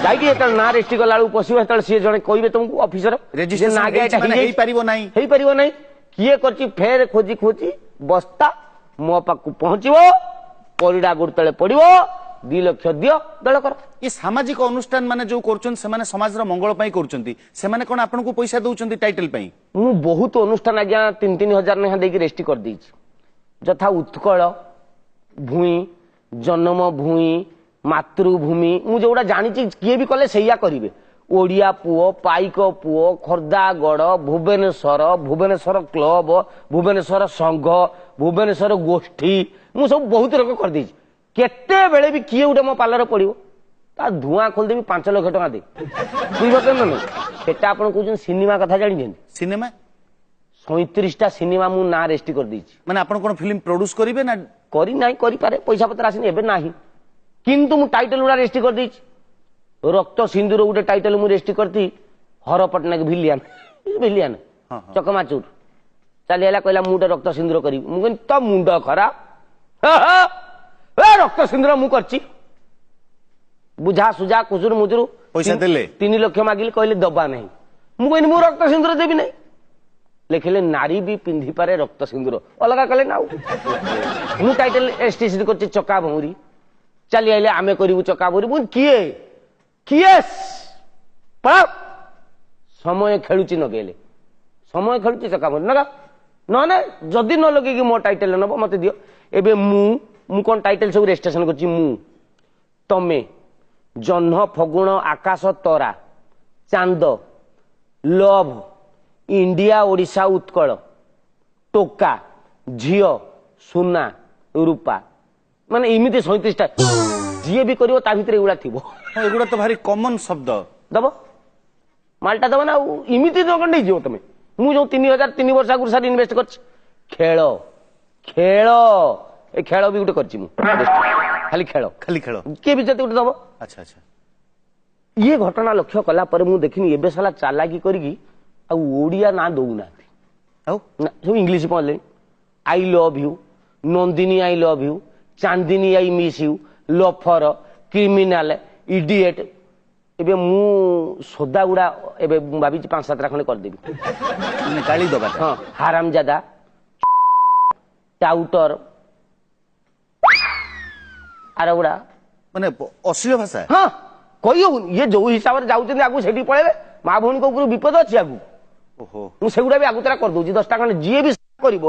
ଯାଇକି ଯେତେବେଳେ ନାଁ ରେଜିଷ୍ଟ୍ରି କଲା ବେଳକୁ ପଶିବ ସେତେବେଳେ ସିଏ ଜଣେ କହିବେ ତମକୁ ଅଫିସର ରେଜିଷ୍ଟ୍ରେସନ ହେଇପାରିବ ନାହିଁ ହେଇପାରିବ ନାହିଁ କିଏ କରିଛି ଫେର ଖୋଜି ବସ୍ତା ମୋ ପାଖକୁ ପହଞ୍ଚିବ ପରିଡା ଗୋଡ ତଳେ ପଡିବ 2 ଲକ୍ଷ ଦିଅ ଦଳ କର ଏ ସାମାଜିକ ଅନୁଷ୍ଠାନ ମାନେ ଯୋଉ କରୁଛନ୍ତି ସେମାନେ ସମାଜର ମଙ୍ଗଳ ପାଇଁ କରୁଛନ୍ତି ସେମାନେ କଣ ଆପଣଙ୍କୁ ପଇସା ଦଉଛନ୍ତି ଟାଇଟଲ ପାଇଁ ମୁଁ ବହୁତ ଅନୁଷ୍ଠାନ ଆଜ୍ଞା 3-3 ହଜାର ଲେଖା ଦେଇକି ରେଜିଷ୍ଟ୍ରି କରିଦେଇଛି ଯଥା ଉତ୍କଳ ଭୂଇଁ ଜନ୍ମ ଭୂଇଁ ମାତୃଭୂମି ମୁଁ ଯୋଉଟା ଜାଣିଛି କିଏ ବି କଲେ ସେଇଆ କରିବେ ଓଡିଆ ପୁଅ ପାଇକ ପୁଅ ଖୋର୍ଦ୍ଧାଗଡ଼ ଭୁବନେଶ୍ୱର କ୍ଲବ ଭୁବନେଶ୍ୱର ସଂଘ ଭୁବନେଶ୍ୱର ଗୋଷ୍ଠୀ ମୁଁ ସବୁ ବହୁତ ଲୋକ କରିଦେଇଛି କେତେବେଳେ ବି କିଏ ଗୋଟେ ମୋ ପାଲରେ ପଡିବ ତା ଧୂଆଁ ଖୋଲିଦେବି 5 ଲକ୍ଷ ଟଙ୍କା ଦେଇ ବୁଝିପାରୁଛନ୍ତି ନା ସେଟା ଆପଣ କହୁଛନ୍ତି ସିନେମା କଥା ଜାଣିଛନ୍ତି ସିନେମା 37ଟା ସିନେମା ମୁଁ ନାଁ ରେଜିଷ୍ଟ୍ରି କରିଦେଇଛି ମାନେ ଆପଣ କଣ ଫିଲ୍ମ ପ୍ରଡ୍ୟୁସ କରିବେ ନା କରି ନାହିଁ କରିପାରେ ପଇସା ପତ୍ର ଆସିନି ଏବେ ନାହିଁ କିନ୍ତୁ ମୁଁ ଟାଇଟଲ ଗୁଡା ରେଜିଷ୍ଟ୍ରି କରିଦେଇଛି ରକ୍ତ ସିନ୍ଦୁର ଗୋଟେ ଟାଇଟଲ ମୁଁ ରେଜିଷ୍ଟ୍ରି କରିଥିଲି ହର ପଟ୍ଟନାୟକ ଭିଲିଆନ ଚକମାଚୁର ଚାଲିଗଲା କହିଲା ମୁଁ ଗୋଟେ ରକ୍ତ ସିନ୍ଦୁର କରିବି ମୁଁ କହିଲି ତ ମୁଣ୍ଡ ଖରାପ ରକ୍ତ ସିନ୍ଦୁର ମୁଁ କରିଛି ବୁଝା ସୁଝା କୁସୁର ମୁଜୁରୁ ପଇସା ଦେଲେ 3 ଲକ୍ଷ ମାଗିଲି କହିଲେ ଦବା ନାହିଁ ମୁଁ କହିଲି ମୁଁ ରକ୍ତ ସିନ୍ଦୁର ଦେବି ନାହିଁ ଲେଖିଲେ ନାରୀ ବି ପିନ୍ଧିପାରେ ରକ୍ତ ସିନ୍ଦୁର ଅଲଗା କଲେ ନା ମୁଁ ଟାଇଟଲ ରେଜିଷ୍ଟ୍ରେସନ କରିଛି ଚକା ଭଉଁରୀ ଚାଲି ଆଇଲେ ଆମେ କରିବୁ ଚକା ଭଉଁରୀ ମୁଁ କିଏ ସମୟ ଖେଳୁଛି ନଗେଇଲେ ସମୟ ଖେଳୁଛି ଚକା ଭଉଁରୀ ନଗା ନହେଲେ ଯଦି ନ ଲଗେଇକି ମୋ ଟାଇଟଲ ନବ ମତେ ଦିଅ ଏବେ ମୁଁ କଣ ଟାଇଟଲ ସବୁ ରେଜିଷ୍ଟ୍ରେସନ କରିଛି ମୁଁ ତମେ ଜହ୍ନ ଫଗୁଣ ଆକାଶ ତରା ଚାନ୍ଦ ଲଭ ଇଣ୍ଡିଆ ଓଡ଼ିଶା ଉତ୍କଳ ଟୋକା ଝିଅ ସୁନା ରୂପା ମାନେ ଏମିତି 37ଟା ଯିଏ ବି କରିବ ତା ଭିତରେ ଏଗୁଡା ଥିବ ଏଗୁଡା ତ ଭାରି କମନ ଶବ୍ଦ ଦବ ମାଲଟା ଦବ ନା ଏମିତି ଦୋକାନ ନେଇଯିବ ତମେ ମୁଁ ଯୋଉ 3 ବର୍ଷ ଆଗରୁ ସାର୍ ଇନଭେଷ୍ଟ କରିଛି ଖେଳ ଏ ଖେଳ ବି ଗୋଟେ କରିଛି ମୁଁ ଖାଲି ଖେଳ କିଏ ବି ଯଦି ଗୋଟେ ଦବ ଆଚ୍ଛା ଆଚ୍ଛା ଇଏ ଘଟଣା ଲକ୍ଷ୍ୟ କଲା ପରେ ମୁଁ ଦେଖିନି ଏବେ ସାଲା ଚାଲାକି କରିକି ଆଉ ଓଡିଆ ନାଁ ଦଉନାହାନ୍ତି ଆଉ ସବୁ ଇଂଲିଶ ପଢିଲେ I love you Nandini I love you Chandini I miss you loafer criminal idiot ଏବେ ମୁଁ ସୋଦା ଗୁଡା ଏବେ ମୁଁ ଭାବିଛି 5-7ଟା ଖଣ୍ଡେ କରିଦେବି ଗାଳି ଦବା ହଁ ହାରାମଜାଦା ଟାଉଟର ଆର ଗୁଡା ମାନେ ଅଶ୍ଳୀଳ ଭାଷା। ହଁ କହି ହଉନି ଇଏ ଯୋଉ ହିସାବରେ ଯାଉଛନ୍ତି ଆଗକୁ ସେଠି ପଳେଇବେ ମା ଭଉଣୀଙ୍କ ଉପରୁ ବିପଦ ଅଛି ଆଗକୁ। ଓହୋ ମୁଁ ସେଗୁଡା ବି ଆଗୁତରା କରିଦଉଛି 10ଟା ଖଣ୍ଡେ ଯିଏ ବି କରିବ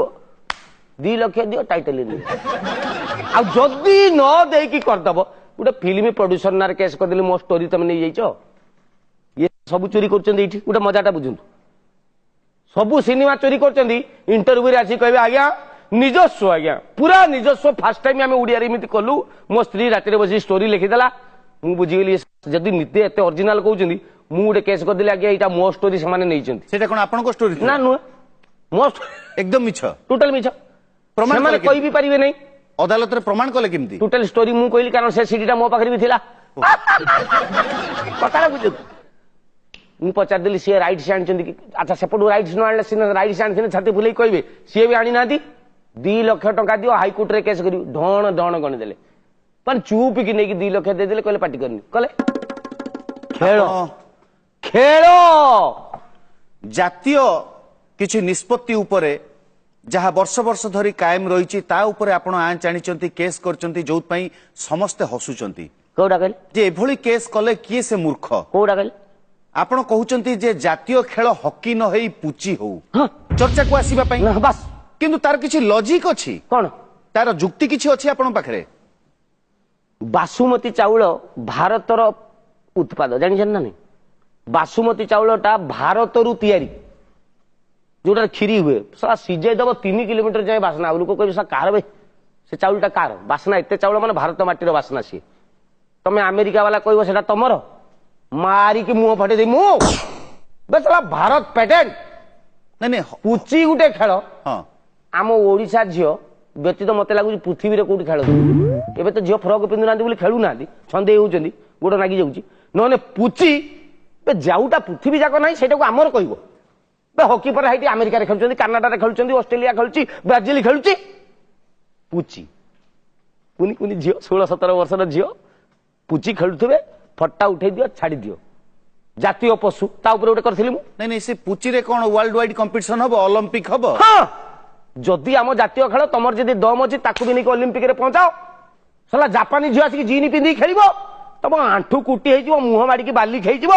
2 ଲକ୍ଷ ଦିଅ ଟାଇଟଲ ନିଅ। ଆଉ ଯଦି ନ ଦେଇକି କରିଦବ ଗୋଟେ ଫିଲ୍ମ ପ୍ରଡ୍ୟୁସର ନାଁରେ କେସ୍ କରିଦେଲି ମୋ ଷ୍ଟୋରି ତମେ ନେଇଯାଇଛ ଇଏ ସବୁ ଚୋରି କରୁଛନ୍ତି ଏଇଠି ଗୋଟେ ମଜାଟା ବୁଝନ୍ତୁ ସବୁ ସିନେମା ଚୋରି କରୁଛନ୍ତି ଇଣ୍ଟରଭ୍ୟୁରେ ଆସିକି କହିବେ ଆଜ୍ଞା ନିଜସ୍ୱ ଆଜ୍ଞା ପୁରା ନିଜସ୍ୱ ଫାର୍ଷ୍ଟ ଟାଇମ ଆମେ ଓଡିଆରେ ଏମିତି କଲୁ ମୋ ସ୍ତ୍ରୀ ରାତିରେ ବସି ଷ୍ଟୋରି ଲେଖିଦେଲା ମୁଁ ବୁଝିଗଲି ଯଦି ନିତେ ଏତେ ଅରିଜିନାଲ କହୁଛନ୍ତି ମୁଁ ଗୋଟେ କେସ୍ କରିଦେଲି ଆଜ୍ଞା ଏଇଟା ମୋ ଷ୍ଟୋରି ସେମାନେ ନେଇଛନ୍ତି। ସେଇଟା କଣ ଆପଣଙ୍କ ଷ୍ଟୋରି ନା ନୁହେଁ ମୋ ଏକଦମ ମିଛ ଟୋଟାଲ ମିଛ ପ୍ରମାଣ ସେମାନେ କଲେ କହିବି ପାରିବେ ନାହିଁ ଅଦାଲତରେ ପ୍ରମାଣ କଲେ କେମିତି? ଟୋଟାଲ ଷ୍ଟୋରି ମୁଁ କହିଲି କାରଣ ସେ ସିଡିଟା ମୋ ପାଖରେ ବି ଥିଲା କଥାଟା ବୁଝନ୍ତୁ ମୁଁ ପଚାରିଦେଲି ସିଏ ରାଇଟ୍ସ ଆଣିଛନ୍ତି କି ଆଚ୍ଛା ସେପଟୁ ରାଇଟ୍ସ ନ ଆଣିଲେ ସିନା ରାଇଟ୍ସ ଆଣିଥିଲେ ଛାତି ଫୁଲେଇ କହିବେ ସିଏ ବି ଆଣିନାହାନ୍ତି 2 ଲକ୍ଷ ଟଙ୍କା ଦିଅ ହାଇକୋର୍ଟରେ କେସ୍ କରିବି ଢଣ ଢଣ ଗଣିଦେଲେ ମାନେ ଚୁପିକି ନେଇକି 2 ଲକ୍ଷ ଦେଇଦେଲେ କହିଲେ ପାଟି କରିନି କଲେ ଖେଳ ଖେଳ ଜାତୀୟ କିଛି ନିଷ୍ପତ୍ତି ଉପରେ ଯାହା ବର୍ଷ ବର୍ଷ ଧରି କାୟମ ରହିଛି ତା ଉପରେ ଆପଣ ଆଞ୍ଚ ଆଣିଛନ୍ତି କେସ୍ କରିଛନ୍ତି ଯୋଉଥିପାଇଁ ସମସ୍ତେ ହସୁଛନ୍ତି କୋଉଟା କହିଲେ ଯେ ଏଭଳି କେସ୍ କଲେ କିଏ ସେ ମୂର୍ଖ କୋଉଟା କହିଲେ ଆପଣ କହୁଛନ୍ତି ଯେ ଜାତୀୟ ଖେଳ ହକି ନ ହେଇ ପୁଚି ହଉ ହଁ ଚର୍ଚ୍ଚାକୁ ଆସିବା ପାଇଁ ନା ବାସ୍ କିନ୍ତୁ ତାର କିଛି ଲଜିକ୍ ଅଛି କଣ ତାର ଯୁକ୍ତି କିଛି ଅଛି ଆପଣଙ୍କ ପାଖରେ? ବାସୁମତୀ ଚାଉଳ ଭାରତର ଉତ୍ପାଦ ଜାଣିଛନ୍ତି ନା ନାଇଁ ବାସୁମତୀ ଚାଉଳଟା ଭାରତରୁ ତିଆରି ଯୋଉଟା କ୍ଷୀରି ହୁଏ ସାରା ସିଝେଇ ଦବ 3 କିଲୋମିଟର ଯାଏ ବାସ୍ନା ଆଉ ଲୋକ କହିବେ ସାର୍ କାହାର ବେ ସେ ଚାଉଳଟା କାହାର ବାସ୍ନା ଏତେ ଚାଉଳ ମାନେ ଭାରତ ମାଟିର ବାସ୍ନା ସିଏ ତମେ ଆମେରିକା ବାଲା କହିବ ସେଟା ତମର ମାରିକି ମୁହଁ ଫଟେଇ ଦେଇ ମୁଁ ବେସଲା ଭାରତ ପେଟେଣ୍ଟ ନାଇଁ ନାଇଁ ପୁଚି ଗୋଟେ ଖେଳ ହଁ ଆମ ଓଡିଶା ଝିଅ ବ୍ୟତୀତ ମତେ ଲାଗୁଛି ପୃଥିବୀରେ କୋଉଠି ଖେଳନ୍ତି ଏବେ ତ ଝିଅ ଫ୍ରକ୍ ପିନ୍ଧୁନାହାନ୍ତି ବୋଲି ଖେଳୁନାହାନ୍ତି ଛନ୍ଦେଇ ହଉଛନ୍ତି ଗୋଡ ନାଗି ଯାଉଛି ନହେଲେ ପୁଚି ଯାଉଟା ପୃଥିବୀ ଯାକ ନାହିଁ ସେଇଟାକୁ ଆମର କହିବ ହକି ପରେ ହାଇଟି ଆମେରିକାରେ ଖେଳୁଛନ୍ତି କାନାଡାରେ ଖେଳୁଛନ୍ତି ଅଷ୍ଟ୍ରେଲିଆ ଖେଳୁଛି ବ୍ରାଜିଲ ଖେଳୁଛି ପୁଚି କୁନି କୁନି ଝିଅ 16-17 ବର୍ଷର ଝିଅ ପୁଚି ଖେଳୁଥିବେ ଫଟା ଉଠେଇ ଦିଅ ଛାଡି ଦିଅ ଜାତୀୟ ପଶୁ ତା ଉପରେ ଗୋଟେ କରିଥିଲି ମୁଁ ନାଇଁ ନାଇଁ ସେ ପୁଚିରେ କଣ ୱାର୍ଲଡ ୱାଇଡ କମ୍ପିଟିସନ ହବ ଅଲିମ୍ପିକ ହବ ହଁ ଯଦି ଆମ ଜାତୀୟ ଖେଳ ତମର ଯଦି ଦମ ଅଛି ତାକୁ ବି ନେଇକି ଅଲିମ୍ପିକରେ ପହଞ୍ଚାଅ ସଲା ଜାପାନୀ ଝିଅ ଆସିକି ଜିନ୍ ପିନ୍ଧିକି ଖେଳିବ ତମ ଆଣ୍ଠୁ କୁଟି ହେଇଯିବ ମୁହଁ ମାଡିକି ବାଲି ଖାଇଯିବ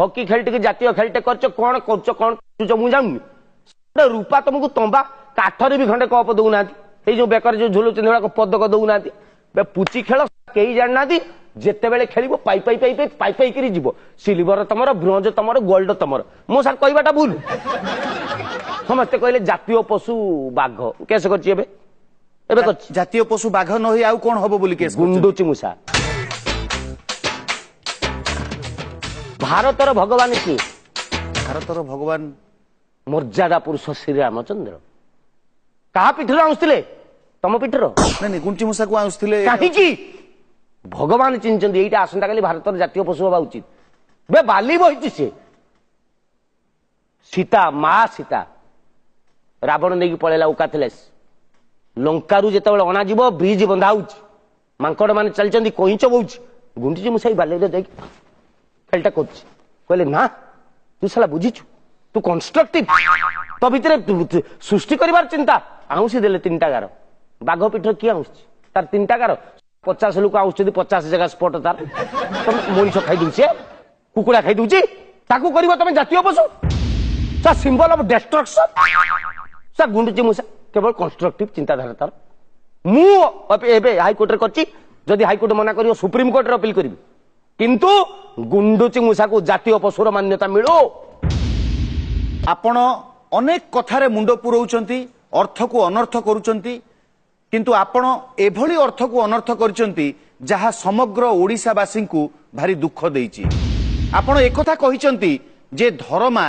ହକି ଖେଳ ଟିକେ ଜାତୀୟ ଖେଳଟେ କରିଛ କଣ କରୁଛ କଣ କରୁଛ ମୁଁ ଜାଣୁନି ରୂପା ତମକୁ ତମ୍ବା କାଠରେ ବି ଖଣ୍ଡେ କପ ଦଉନାହାନ୍ତି ଏଇ ଯୋଉ ବେକରେ ଯୋଉ ଝୁଲୁଛନ୍ତି ଗୁଡାକ ପଦକ ଦଉନାହାନ୍ତି ପୁଚି ଖେଳ କେହି ଜାଣିନାହାନ୍ତି ଯେତେବେଳେ ଖେଳିବ ପାଇ ପାଇ ପାଇ ପାଇ ପାଇ ପାଇକିରି ଯିବ ସିଲଭର ତମର ବ୍ରୋଞ୍ଜ ତମର ଗୋଲ୍ଡ ତମର ମୁଁ ସାର୍ କହିବାଟା ଭୁଲ ସମସ୍ତେ କହିଲେ ଜାତୀୟ ପଶୁ ବାଘ କେସ କରିଛି ଏବେ ଏବେ କରିଛି ଜାତୀୟ ପଶୁ ବାଘ ନ ହୋଇ ଆଉ କଣ ହବ ବୋଲି କେସ୍ ଗୁଣ୍ଡୁଚି ମୂଷା ଭାରତର ଭଗବାନ କିଏ ଭାରତର ଭଗବାନ ମର୍ଯ୍ୟାଦା ପୁରୁଷ ଶ୍ରୀରାମଚନ୍ଦ୍ର କାହା ପିଠରେ ଆଣୁଥିଲେ ତମ ପିଠର ନାଇଁ ନାଇଁ ଗୁଣ୍ଡୁଚି ମୂଷାକୁ ଆସୁଥିଲେ କାହିଁକି ଭଗବାନ ଚିହ୍ନିଛନ୍ତି ଏଇଟା ଆସନ୍ତା କାଲି ଭାରତର ଜାତୀୟ ପଶୁ ହେବା ଉଚିତ ବେ ବାଲି ବହିଛି ସେ ସୀତା ମା ସୀତା ରାବଣ ନେଇକି ପଳେଇଲା ଉକାଥିଲେସ୍ ଲଙ୍କାରୁ ଯେତେବେଳେ ଅଣାଯିବ ବ୍ରିଜ ବନ୍ଧା ହଉଛି ମାଙ୍କଡ ମାନେ ଚାଲିଛନ୍ତି କଇଁଚ ବହୁଛି ଗୁଣ୍ଡୁଚି ମୂଷା ବାଲିରେ ଯାଇକି ଖେଳଟା କରୁଛି କହିଲେ ନା ତୁ ସାଲା ବୁଝିଛୁ ତୁ କନଷ୍ଟ୍ରକ୍ଟିଭ ତୋ ଭିତରେ ସୃଷ୍ଟି କରିବାର ଚିନ୍ତା ଆଉଁସି ଦେଲେ 3ଟା ଗାର ବାଘ ପିଠ କିଏ ଆଉଁସି ତାର 3ଟା ଗାର 50 ଲୋକ ଆଉଛନ୍ତି 50 ଜାଗା ସ୍ପଟ ତାର ତମେ ମଣିଷ ଖାଇଦଉଛି କୁକୁଡ଼ା ଖାଇଦଉଛି ତାକୁ କରିବ ତମେ ଜାତୀୟ ପଶୁ ସିମ୍ବଲ ଅଫ ଡେଷ୍ଟ୍ରକ୍ସନ ଗୁଣ୍ଡୁଚି ମୂଷା କେବଳ କନଷ୍ଟ୍ରକ୍ଟିଭ ଚିନ୍ତାଧାରା ତାର ମୁଁ ଏବେ ହାଇକୋର୍ଟରେ କରିଛି ଯଦି ହାଇକୋର୍ଟ ମନା କରିବ ସୁପ୍ରିମକୋର୍ଟରେ ଅପିଲ କରିବି କିନ୍ତୁ ଗୁଣ୍ଡୁଚି ମୂଷାକୁ ଜାତୀୟ ପଶୁର ମାନ୍ୟତା ମିଳୁ ଆପଣ ଅନେକ କଥାରେ ମୁଣ୍ଡ ପୁରଉଛନ୍ତି ଅର୍ଥକୁ ଅନର୍ଥ କରୁଛନ୍ତି କିନ୍ତୁ ଆପଣ ଏଭଳି ଅର୍ଥକୁ ଅନର୍ଥ କରିଛନ୍ତି ଯାହା ସମଗ୍ର ଓଡ଼ିଶାବାସୀଙ୍କୁ ଭାରି ଦୁଃଖ ଦେଇଛି ଆପଣ ଏକଥା କହିଛନ୍ତି ଯେ ଧରମା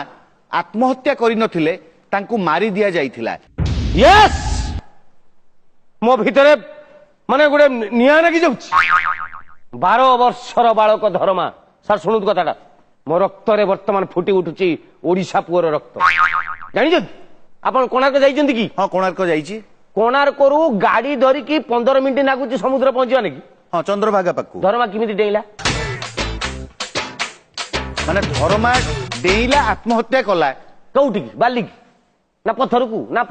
ଆତ୍ମହତ୍ୟା କରିନଥିଲେ ତାଙ୍କୁ ମାରି ଦିଆଯାଇଥିଲା ୟେସ୍ ମୋ ଭିତରେ ମାନେ ଗୋଟେ ନିଆଁ ଲାଗି ଯାଉଛି 12 ବର୍ଷର ବାଳକ ଧରମା ସାର୍ ଶୁଣନ୍ତୁ କଥାଟା ମୋ ରକ୍ତରେ ବର୍ତ୍ତମାନ ଫୁଟି ଉଠୁଛି ଓଡିଶା ପୁଅର ରକ୍ତ ଜାଣିଛନ୍ତି ଆପଣ କୋଣାର୍କ ଯାଇଛନ୍ତି କି ହଁ କୋଣାର୍କ ଯାଇଛି କୋଣାର୍କରୁ ଗାଡି ଧରିକି 15 ମିନିଟ୍ ଲାଗୁଛି ସମୁଦ୍ର ପହଞ୍ଚିବା ନାକି ହଁ ଚନ୍ଦ୍ରଭାଗା ପାଖକୁ ଧରମା କେମିତି ଡେଇଁଲା ମାନେ ଧରମା ଡେଇଁଲା ଆତ୍ମହତ୍ୟା କଲା କୋଉଠିକି ବାଲିକି ନା ପଥରକୁ ନା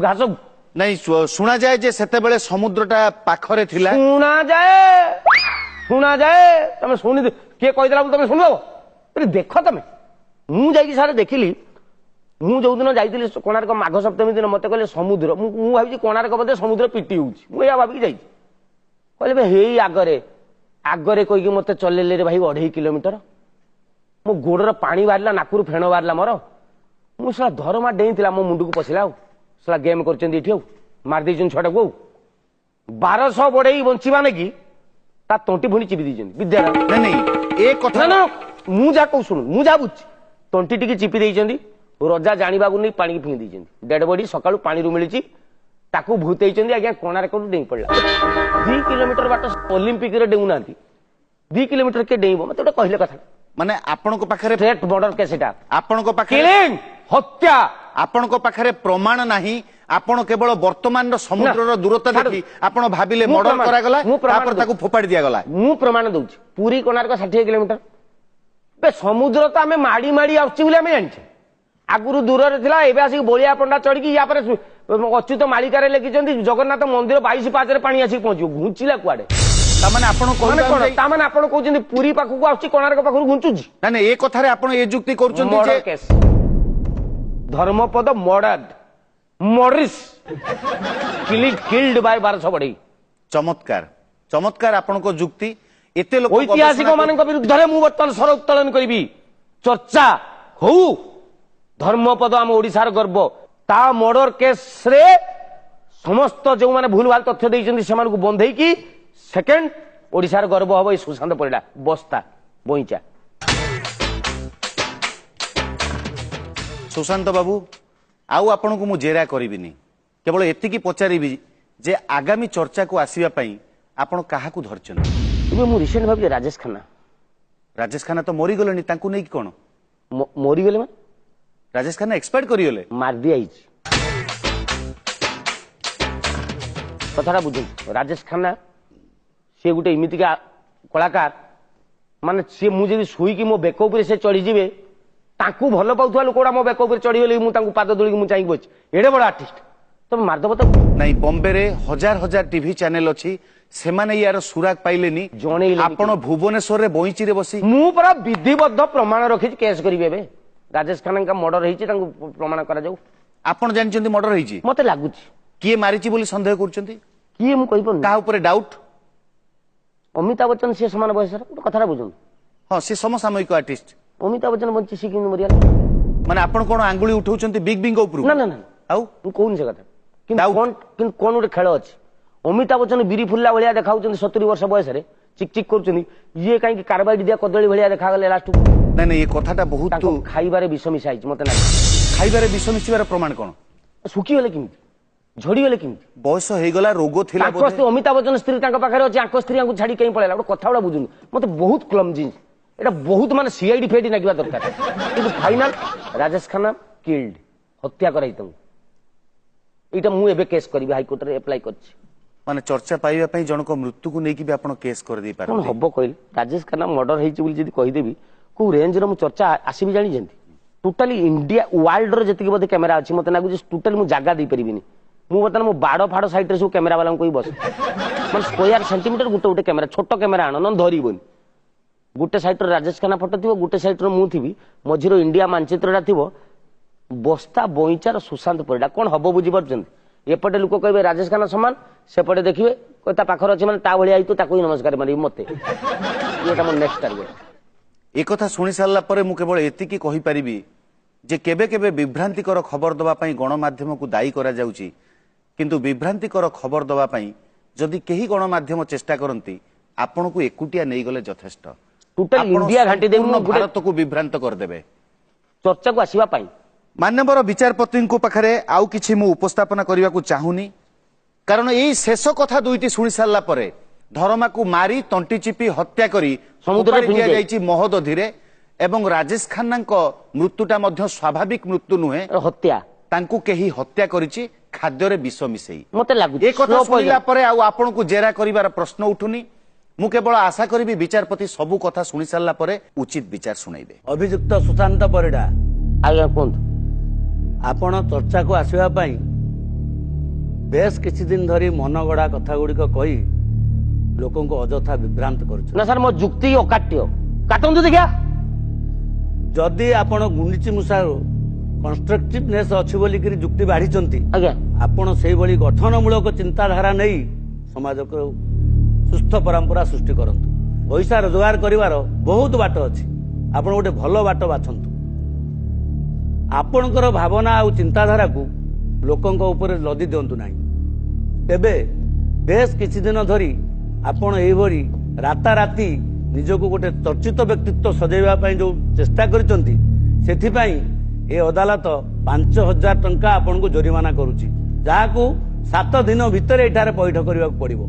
ଘାସକୁ ନାଇଁ ଶୁଣାଯାଏ ଯେ ସେତେବେଳେ ସମୁଦ୍ରଟା ପାଖରେ ଥିଲା। ଶୁଣାଯାଏ ତମେ ଶୁଣି କିଏ କହିଦେଲା ବୋଲି ତମେ ଶୁଣିବ? ଦେଖ ତମେ, ମୁଁ ଯାଇକି ସାର୍ ଦେଖିଲି। ମୁଁ ଯୋଉଦିନ ଯାଇଥିଲି କୋଣାର୍କ ମାଘ ସପ୍ତମୀ ଦିନ ମତେ କହିଲେ ସମୁଦ୍ର, ମୁଁ ଭାବିଛି କୋଣାର୍କ ବୋଧେ ସମୁଦ୍ର ପିଟି ହଉଛି, ମୁଁ ଏହା ଭାବିକି ଯାଇଛି। କହିଲେ ହେଇ ଆଗରେ ଆଗରେ କହିକି ମତେ ଚଲେଇଲେ ରେ ଭାଇ 2.5 କିଲୋମିଟର। ମୋ ଗୋଡର ପାଣି ବାହାରିଲା, ନାକରୁ ଫେଣ ବାହାରିଲା ମୋର। ମୁଁ ସେଟା ଧରମା ଡେଇଁଥିଲା ମୋ ମୁଣ୍ଡକୁ ପଶିଲା। ଆଉ ସେଟା ଗେମ୍ କରିଛନ୍ତି ଏଠି, ଆଉ ମାରିଦେଇଛନ୍ତି ଛୁଆଟାକୁ। ଆଉ 1200 ବଢେଇ ବଞ୍ଚିବା ନାକି ତା ତଣ୍ଟି ଭୁଣି ଚିପି ଦେଇଛନ୍ତି ବିଦ୍ୟାଳୟ। ନାଇଁ ଏ କଥା ନା ମୁଁ ଯାହା କହୁ ଶୁଣୁ, ମୁଁ ଯାହା ବୁଝୁଛି ତଣ୍ଟି ଟିକେ ଚିପି ଦେଇଛନ୍ତି। ରଜା ଜାଣିବାକୁ ନେଇ ପାଣିକି ଫିଙ୍ଗି ଦେଇଛନ୍ତି। ଡେଡ ବଡି ସକାଳୁ ପାଣିରୁ ମିଳିଛି, ତାକୁ ଭୂତେଇଛନ୍ତି। ଆଜ୍ଞା କୋଣାର୍କରୁ ଡେଇଁ ପଡିଲା। 2 କିଲୋମିଟର ବାଟ ଅଲିମ୍ପିକରେ ଡେଉଁନାହାନ୍ତି, 2 କିଲୋମିଟର କିଏ ଡେଇଁବ? ମତେ ଗୋଟେ କହିଲେ କଥା। ମାନେ ଆପଣଙ୍କ ପାଖରେ ଷ୍ଟ୍ରେଟ୍ ମର୍ଡର କେସ୍ ଏଟା, ଆପଣଙ୍କ ପାଖରେ କିଲିଂ, ହତ୍ୟା। ଆପଣଙ୍କ ପାଖରେ ପ୍ରମାଣ ନାହିଁ। ଆପଣ କେବଳ ବର୍ତ୍ତମାନର ସମୁଦ୍ରର ଦୂରତା ଦେଖି ଆପଣ ଭାବିଲେ ମୁଁ ମର୍ଡର ପ୍ରମାଣ- କରାଗଲା, ମୁଁ ପ୍ରମାଣ ତାପରେ ତାକୁ ଫୋପାଡ଼ି ଦିଆଗଲା। ମୁଁ ପ୍ରମାଣ ଦଉଛି। ପୁରୀ କୋଣାର୍କ 60 କିଲୋମିଟର। ସମୁଦ୍ର ତ ଆମେ ମାଡି ମାଡି ଆସୁଛି ବୋଲି ଆମେ ଜାଣିଛେ। ଆଗରୁ ଦୂରରେ ଥିଲା, ଏବେ ଆସିକି ବଳିଆ ପଣ୍ଡା ଚଢିକି ୟା ପରେ ଅଚ୍ୟୁତ ମାଳିକାରେ ଲେଖିଛନ୍ତି ଜଗନ୍ନାଥ ମନ୍ଦିର 22 ପାହାଚରେ ପାଣି ଆସିକି ପହଞ୍ଚିବ। ଘୁଞ୍ଚିଲା କୁଆଡେ? ତାମାନେ ଆପଣ ମାନେ କଣ? କହୁଛନ୍ତି ତାମାନେ ଆପଣ କହୁଛନ୍ତି ପୁରୀ ପାଖକୁ ଆସୁଛି, କୋଣାର୍କ ପାଖରୁ ଘୁଞ୍ଚୁଛି? ନାଇଁ ନାଇଁ, ଏ କଥାରେ ଆପଣ ଏ ଯୁକ୍ତି କରୁଛନ୍ତି ଯେ କେସ୍ ଧର୍ମପଦ ମର୍ଡର୍ଡ, ମରିସ୍ କିଲ୍ଡ ବାଇ 1200 ବଢେଇ। ଚମତ୍କାର ଚମତ୍କାର ଆପଣଙ୍କ ଯୁକ୍ତି। ଏତେ ଲୋକ ଐତିହାସିକ ମାନଙ୍କ ବିରୁଦ୍ଧରେ ମୁଁ ବର୍ତ୍ତମାନ ସ୍ୱର ଉତ୍ତୋଳନ କରିବି। ଚର୍ଚ୍ଚା ହଉ। ଧର୍ମପଦ ଆମ ଓଡିଶାର ଗର୍ବ। ତା ମର୍ଡର କେସରେ ସମସ୍ତ ଯେଉଁମାନେ ଭୁଲ ଭାଲ ତଥ୍ୟ ଦେଇଛନ୍ତି ସେମାନଙ୍କୁ ବନ୍ଧେଇକି ସେକେଣ୍ଡ ଓଡିଶାର ଗର୍ବ ହବ ଏଇ ସୁଶାନ୍ତ ପରିଡା, ବସ୍ତା ବଇଁଚା। ସୁଶାନ୍ତ ବାବୁ, ଆଉ ଆପଣଙ୍କୁ ମୁଁ ଜେରା କରିବିନି, କେବଳ ଏତିକି ପଚାରିବି ଯେ ଆଗାମୀ ଚର୍ଚ୍ଚାକୁ ଆସିବା ପାଇଁ ଆପଣ କାହାକୁ ଧରିଛନ୍ତି? ଏବେ ମୁଁ ରିସେଣ୍ଟ ଭାବିଲି ରାଜେଶ ଖାନ୍ନା। ରାଜେଶ ଖାନ୍ନା ତ ମରିଗଲେଣି, ତାଙ୍କୁ ନେଇକି କଣ? ମରିଗଲେ ମାନେ ରାଜେଶ ଖାନ୍ନା ଏକ୍ସପାୟାର୍ଡ କରିଗଲେ। ମାରିଦିଆଯାଇଛି। କଥାଟା ବୁଝନ୍ତୁ। ରାଜେଶ ଖାନ୍ନା ସେ ଗୋଟେ ଏମିତିକା କଳାକାର, ମାନେ ସେ ମୁଁ ଯଦି ଶୋଇକି ମୋ ବେକ ଉପରେ ସେ ଚଢିଯିବେ, ତାଙ୍କୁ ଭଲ ପାଉଥିବା ଲୋକଗୁଡା ମୋ ବେକ ଉପରେ ଚଢିଗଲେ ମୁଁ ତାଙ୍କୁ ପାଦ ଦୋଳିକି ମୁଁ ଚାହିଁକି ବସିଛି। ଏଡେ ବଡ ଆର୍ଟିଷ୍ଟ, ତମେ ମାରିଦବ ତାକୁ? ନାଇଁ, ବମ୍ବେରେ ହଜାର ହଜାର ଟିଭି ଚ୍ୟାନେଲ ଅଛି, ସେମାନେ ୟାର ସୁରାଗ ପାଇଲେନି। ଜଣେଇଲେନି। ଆପଣ ଭୁବନେଶ୍ୱରରେ ବଇଁଚିରେ ବସି ମୁଁ ପରା ବିଧିବଦ୍ଧ ପ୍ରମାଣ ରଖିଛି, କେସ୍ କରିବି ଏବେ। ରାଜେଶ ଖାନ୍ନାଙ୍କ ମର୍ଡର ହେଇଛି, ତାଙ୍କୁ ପ୍ରମାଣ କରାଯାଉ। ଆପଣ ଜାଣିଛନ୍ତି ମର୍ଡର ହେଇଛି? ମତେ ଲାଗୁଛି କିଏ ମାରିଛି ବୋଲି ସନ୍ଦେହ କରୁଛନ୍ତି? କିଏ ମୁଁ କହିପାରୁନି। କାହା ଉପରେ ଡାଉଟ? ଅମିତାଭ ବଚ୍ଚନ ସିଏ ସମାନ ବୟସର, ଗୋଟେ କଥାଟା ବୁଝନ୍ତୁ। ହଁ, ସେ ସମସାମୟିକ ଆର୍ଟିଷ୍ଟ। ଅମିତାଭ ବଚ୍ଚନ ବଞ୍ଚି ସେ କିନ୍ତୁ ମରିଗଲା। ମାନେ ଆପଣ କଣ ଆଙ୍ଗୁଳି ଉଠଉଛନ୍ତି ବିଗ ବିଙ୍କ ଉପରକୁ? ନା ନା ନା, ଆଉ ମୁଁ କହୁନି ସେ କଥା। କିନ୍ତୁ Doubt? କଣ ଗୋଟେ ଖେଳ ଅଛି। ଅମିତାଭ ବଚ୍ଚନ ବିରି ଫୁଲିଲା ଭଳିଆ ଦେଖାଉଛନ୍ତି 70 ବର୍ଷ ବୟସରେ, ଚିକ୍ ଚିକ୍ କରୁଛନ୍ତି। ଇଏ କାହିଁକି କାରବାଇଟି ଦିଆ କଦଳୀ ଭଳିଆ ଦେଖାଗଲେ ଲାଷ୍ଟକୁ? ନାଇଁ ନାଇଁ, ଏ କଥାଟା ବହୁତ ତାଙ୍କ ଖାଇବାରେ ବିଷ ମିଶା ହେଇଛି ମତେ ଲାଗୁଛି। ଖାଇବାରେ ବିଷ ମିଶିବାର ପ୍ରମାଣ କଣ? ଶୁଖିଗଲେ କେମିତି, ଝଡିଗଲେ କେମିତି? ବୟସ ହେଇଗଲା, ରୋଗ ଥିଲା ତାଙ୍କ ବୋଧେ। ସ୍ତ୍ରୀ ଅମିତାଭ ବଚ୍ଚନ ସ୍ତ୍ରୀ ତାଙ୍କ ପାଖରେ ଅଛି, ଆଙ୍କ ସ୍ତ୍ରୀଙ୍କୁ ଛାଡି କେହି ପଳେଇଲା? ଗୋଟେ କଥା ଗୁଡା ବୁଝୁନି ମତେ, ବହୁତ କ୍ଲମଜି। এটা ବହୁତ ମାନେ ସିଆଇଡି ଫେଡି ଲାଗିବା ଦରକାର। କିନ୍ତୁ ଫାଇନାଲ ରାଜେଶ ଖାନ୍ନା କିଲ୍ଡ, ହତ୍ୟା କରାଇ ତାଙ୍କୁ। ଏଇଟା ମୁଁ ଏବେ କେସ୍ କରିବି, ହାଇକୋର୍ଟରେ ଆପ୍ଲାଏ କରିଛି। ମାନେ ଚର୍ଚ୍ଚା ପାଇବା ପାଇଁ ଜଣକ ମୃତ୍ୟୁକୁ ନେଇକି ବି ଆପଣ କେସ୍ କରିଦେଇ କଣ ପାରନ୍ତି। ହବ କହିଲେ? ରାଜେଶ ଖାନ୍ନା ମର୍ଡର ହେଇଛି ବୋଲି ଯଦି କହିଦେବି, କୋଉ ରେଞ୍ଜର ମୁଁ ଚର୍ଚ୍ଚା ଆସିବି ଜାଣିଛନ୍ତି? ଟୋଟାଲି ଇଣ୍ଡିଆ ୱାର୍ଲଡର ଯେତିକି ବୋଧେ କ୍ୟାମେରା ଅଛି ମତେ ଲାଗୁଛି ଟୋଟାଲି ମୁଁ ଜାଗା ଦେଇପାରିବିନି। ମୁଁ ବର୍ତ୍ତମାନ ମୋ ବାଡ଼ ଫାଡ଼ ସାଇଡରେ ସବୁ କ୍ୟାମେରା ବାଲାଙ୍କୁ କହି ବସ, ମାନେ ସ୍କୋୟାର ସେଣ୍ଟିମିଟର ଗୋଟେ ଗୋଟେ କ୍ୟାମେରା, ଛୋଟ କ୍ୟାମେରା ଆଣ, ନହେଲେ ଧରିବନି। ଗୋଟେ ସାଇଡରେ ରାଜେଶ ଖାନ୍ନା ଫଟୋ ଥିବ, ଗୋଟେ ସାଇଡରେ ମୁଁ ଥିବି, ମଝିରେ ଇଣ୍ଡିଆ ମାনଚିତ୍ରଟା ଥିବ, ବସ୍ତା ବଇଁଚାର ସୁଶାନ୍ତ ପରିଡା। କଣ ହବ ବୁଝିପାରୁଛନ୍ତି? ଏପଟେ ଲୋକ କହିବେ ରାଜେଶ ଖାନ୍ନା ସମାନ, ସେପଟେ ଦେଖିବେ ତା ପାଖରେ ଅଛି ମାନେ ତା ଭଳିଆ ହେଇଥିବ, ତାକୁ ହିଁ ନମସ୍କାର ମାରିବି ମତେ। ଏଇଟା ମୋର ନେକ୍ସଟ ଟାର୍ଗେଟ। ଏ କଥା ଶୁଣି ସାରିଲା ପରେ ମୁଁ କେବଳ ଏତିକି କହିପାରିବି ଯେ କେବେ କେବେ ବିଭ୍ରାନ୍ତିକର ଖବର ଦେବା ପାଇଁ ଗଣମାଧ୍ୟମକୁ ଦାୟୀ କରାଯାଉଛି, କିନ୍ତୁ ବିଭ୍ରାନ୍ତିକର ଖବର ଦେବା ପାଇଁ ଯଦି କେହି ଗଣମାଧ୍ୟମ ଚେଷ୍ଟା କରନ୍ତି, ଆପଣଙ୍କୁ ଏକୁଟିଆ ନେଇଗଲେ ଯଥେଷ୍ଟ। ଟୋଟାଲ ଇଣ୍ଡିଆ ଘାଣ୍ଟି ଦେବି ମୁଁ ଭାରତକୁ ବିଭ୍ରାନ୍ତ କରିଦେବେ। ଚର୍ଚ୍ଚାକୁ ଆସିବା ପାଇଁ। ମାନ୍ୟବର ବିଚାରପତିଙ୍କ ପାଖରେ ଆଉ କିଛି ମୁଁ ଉପସ୍ଥାପନ କରିବାକୁ ଚାହୁଁନି, କାରଣ ଏଇ ଶେଷ କଥା ଦୁଇଟି ଶୁଣି ସାରିଲା ପରେ ଧରମାକୁ ମାରି ତଣ୍ଟି ଚିପି ହତ୍ୟା କରି ସମୁଦ୍ରରେ ଫିଙ୍ଗି ଦିଆଯାଇଛି ମହୋଦଧିରେ, ଏବଂ ରାଜେଶ ଖାନ୍ନାଙ୍କ ମୃତ୍ୟୁଟା ମଧ୍ୟ ସ୍ୱାଭାବିକ ମୃତ୍ୟୁ ନୁହେଁ, ହତ୍ୟା। ତାଙ୍କୁ କେହି ହତ୍ୟା କରିଛି ଖାଦ୍ୟରେ ବିଷ ମିଶେଇ। ମତେ ଲାଗୁଛି ଏ କଥା ଶୁଣିଲା ପରେ ଆଉ ଆପଣଙ୍କୁ ଜେରା କରିବାର ପ୍ରଶ୍ନ ଉଠୁନି। ମୁଁ କେବଳ ଆଶା କରିବି ବିଚାରପତି ସବୁ କଥା ଶୁଣି ସାରିଲା ପରେ ଉଚିତ ବିଚାର ଶୁଣାଇବେ। ଅଭିଯୁକ୍ତ ସୁଶାନ୍ତ ପରିଡା, ଆଜ୍ଞା କୁହନ୍ତୁ। ଆପଣ ଚର୍ଚ୍ଚାକୁ ଆସିବା ପାଇଁ ବେଶ କିଛି ଦିନ ଧରି ମନଗଢା କଥା ଗୁଡ଼ିକ କହି ଲୋକଙ୍କୁ ଅଯଥା ବିଭ୍ରାନ୍ତ କରୁଛନ୍ତି। ନା ସାର୍ ମୋ ଯୁକ୍ତି ଅକାଟ୍ୟ, କାଟନ୍ତୁ ଦେଖିଆ। ଯଦି ଆପଣ ଗୁଣ୍ଡିଚି ମୂଷାରୁ କନଷ୍ଟ୍ରକ୍ଟିଭନେସ୍ ଅଛି ବୋଲିକିରି ଯୁକ୍ତି ବାଢିଛନ୍ତି, ଆଜ୍ଞା ଆପଣ ସେଇଭଳି ଗଠନମୂଳକ ଚିନ୍ତାଧାରା ନେଇ ସମାଜକୁ ସୁସ୍ଥ ପରମ୍ପରା ସୃଷ୍ଟି କରନ୍ତୁ। ପଇସା ରୋଜଗାର କରିବାର ବହୁତ ବାଟ ଅଛି, ଆପଣ ଗୋଟେ ଭଲ ବାଟ ବାଛନ୍ତୁ। ଆପଣଙ୍କର ଭାବନା ଆଉ ଚିନ୍ତାଧାରାକୁ ଲୋକଙ୍କ ଉପରେ ଲଦି ଦିଅନ୍ତୁ ନାହିଁ। ତେବେ ବେଶ କିଛି ଦିନ ଧରି ଆପଣ ଏଇଭଳି ରାତାରାତି ନିଜକୁ ଗୋଟେ ଚର୍ଚ୍ଚିତ ବ୍ୟକ୍ତିତ୍ୱ ସଜେଇବା ପାଇଁ ଯୋଉ ଚେଷ୍ଟା କରିଛନ୍ତି, ସେଥିପାଇଁ ଏ ଅଦାଲତ 5,000 ଟଙ୍କା ଆପଣଙ୍କୁ ଜୋରିମାନା କରୁଛି, ଯାହାକୁ 7 ଦିନ ଭିତରେ ଏଠାରେ ପଇଠ କରିବାକୁ ପଡିବ।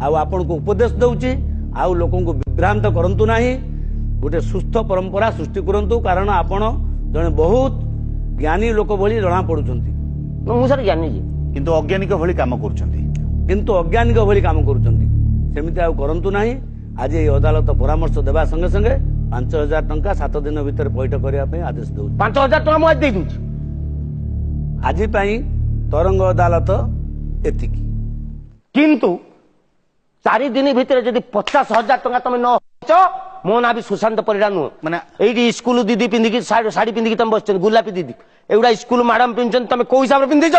ଆଉ ଆପଣଙ୍କୁ ଉପଦେଶ ଦଉଛି, ଆଉ ଲୋକଙ୍କୁ ବିଭ୍ରାନ୍ତ କରନ୍ତୁ ନାହିଁ, ଗୋଟେ ସୁସ୍ଥ ପରମ୍ପରା ସୃଷ୍ଟି କରନ୍ତୁ। କାରଣ ଆପଣ ଜଣେ ବହୁତ ଜ୍ଞାନୀ ଲୋକ ଭଳି ଜଣା ପଡୁଛନ୍ତି, ମୁଁ ସାର୍ ଜାଣିଛି, କିନ୍ତୁ ଅଜ୍ଞାନିକ ଭଳି କାମ କରୁଛନ୍ତି। କିନ୍ତୁ ଅଜ୍ଞାନିକ ଭଳି କାମ କରୁଛନ୍ତି। ସେମିତି ଆଉ କରନ୍ତୁ ନାହିଁ। ଆଜି ଏହି ଅଦାଲତ ପରାମର୍ଶ ଦେବା ସଙ୍ଗେ ସଙ୍ଗେ 5,000 ଟଙ୍କା 7 ଦିନ ଭିତରେ ପଇଠ କରିବା ପାଇଁ ଆଦେଶ ଦେଉଛି। 5,000 ଟଙ୍କା ମୁଁ ଆଜି ଦେଇଦଉଛି। ଆଜି ପାଇଁ ତରଙ୍ଗ ଅଦାଲତ ଏତିକି। କିନ୍ତୁ 4 ଦିନ ଭିତରେ ଯଦି 50,000 ଟଙ୍କା ତମେ ନ ହଉଛ, ମୋ ନାଁ ବି ସୁଶାନ୍ତ ପରିଡ଼ା ନୁହଁ। ମାନେ ଏଇଠି ସ୍କୁଲ ଦିଦି ପିନ୍ଧିକି ଶାଢୀ ପିନ୍ଧିକି ତମେ ବସିଛନ୍ତି, ଗୋଲାପୀ ଦିଦି, ଏଗୁଡା ସ୍କୁଲ ମ୍ୟାଡାମ ପିନ୍ଧୁଛନ୍ତି, ତମେ କୋଉ ହିସାବରେ ପିନ୍ଧିଛ?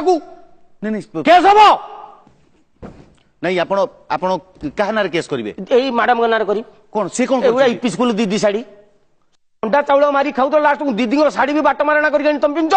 ନାଇଁ କେସ୍ ହବ। ନାଇଁ ଆପଣ ଆପଣ କାହା ନାଁରେ କେସ୍ କରିବେ? ଏଇ ମ୍ୟାଡାମ ନାଁରେ କରି କଣ ସେ କଣ ଏଗୁଡା କରୁଛନ୍ତି? ଇପି ସ୍କୁଲ ଦିଦି ଶାଢୀ, ଅଣ୍ଡା ଚାଉଳ ମାରି ଖାଉଥିଲ, ଲାଷ୍ଟ ଦିଦିଙ୍କର ଶାଢୀ ବି ବାଟ ମାରଣା କରିକି ତମେ ପିନ୍ଧୁଛ।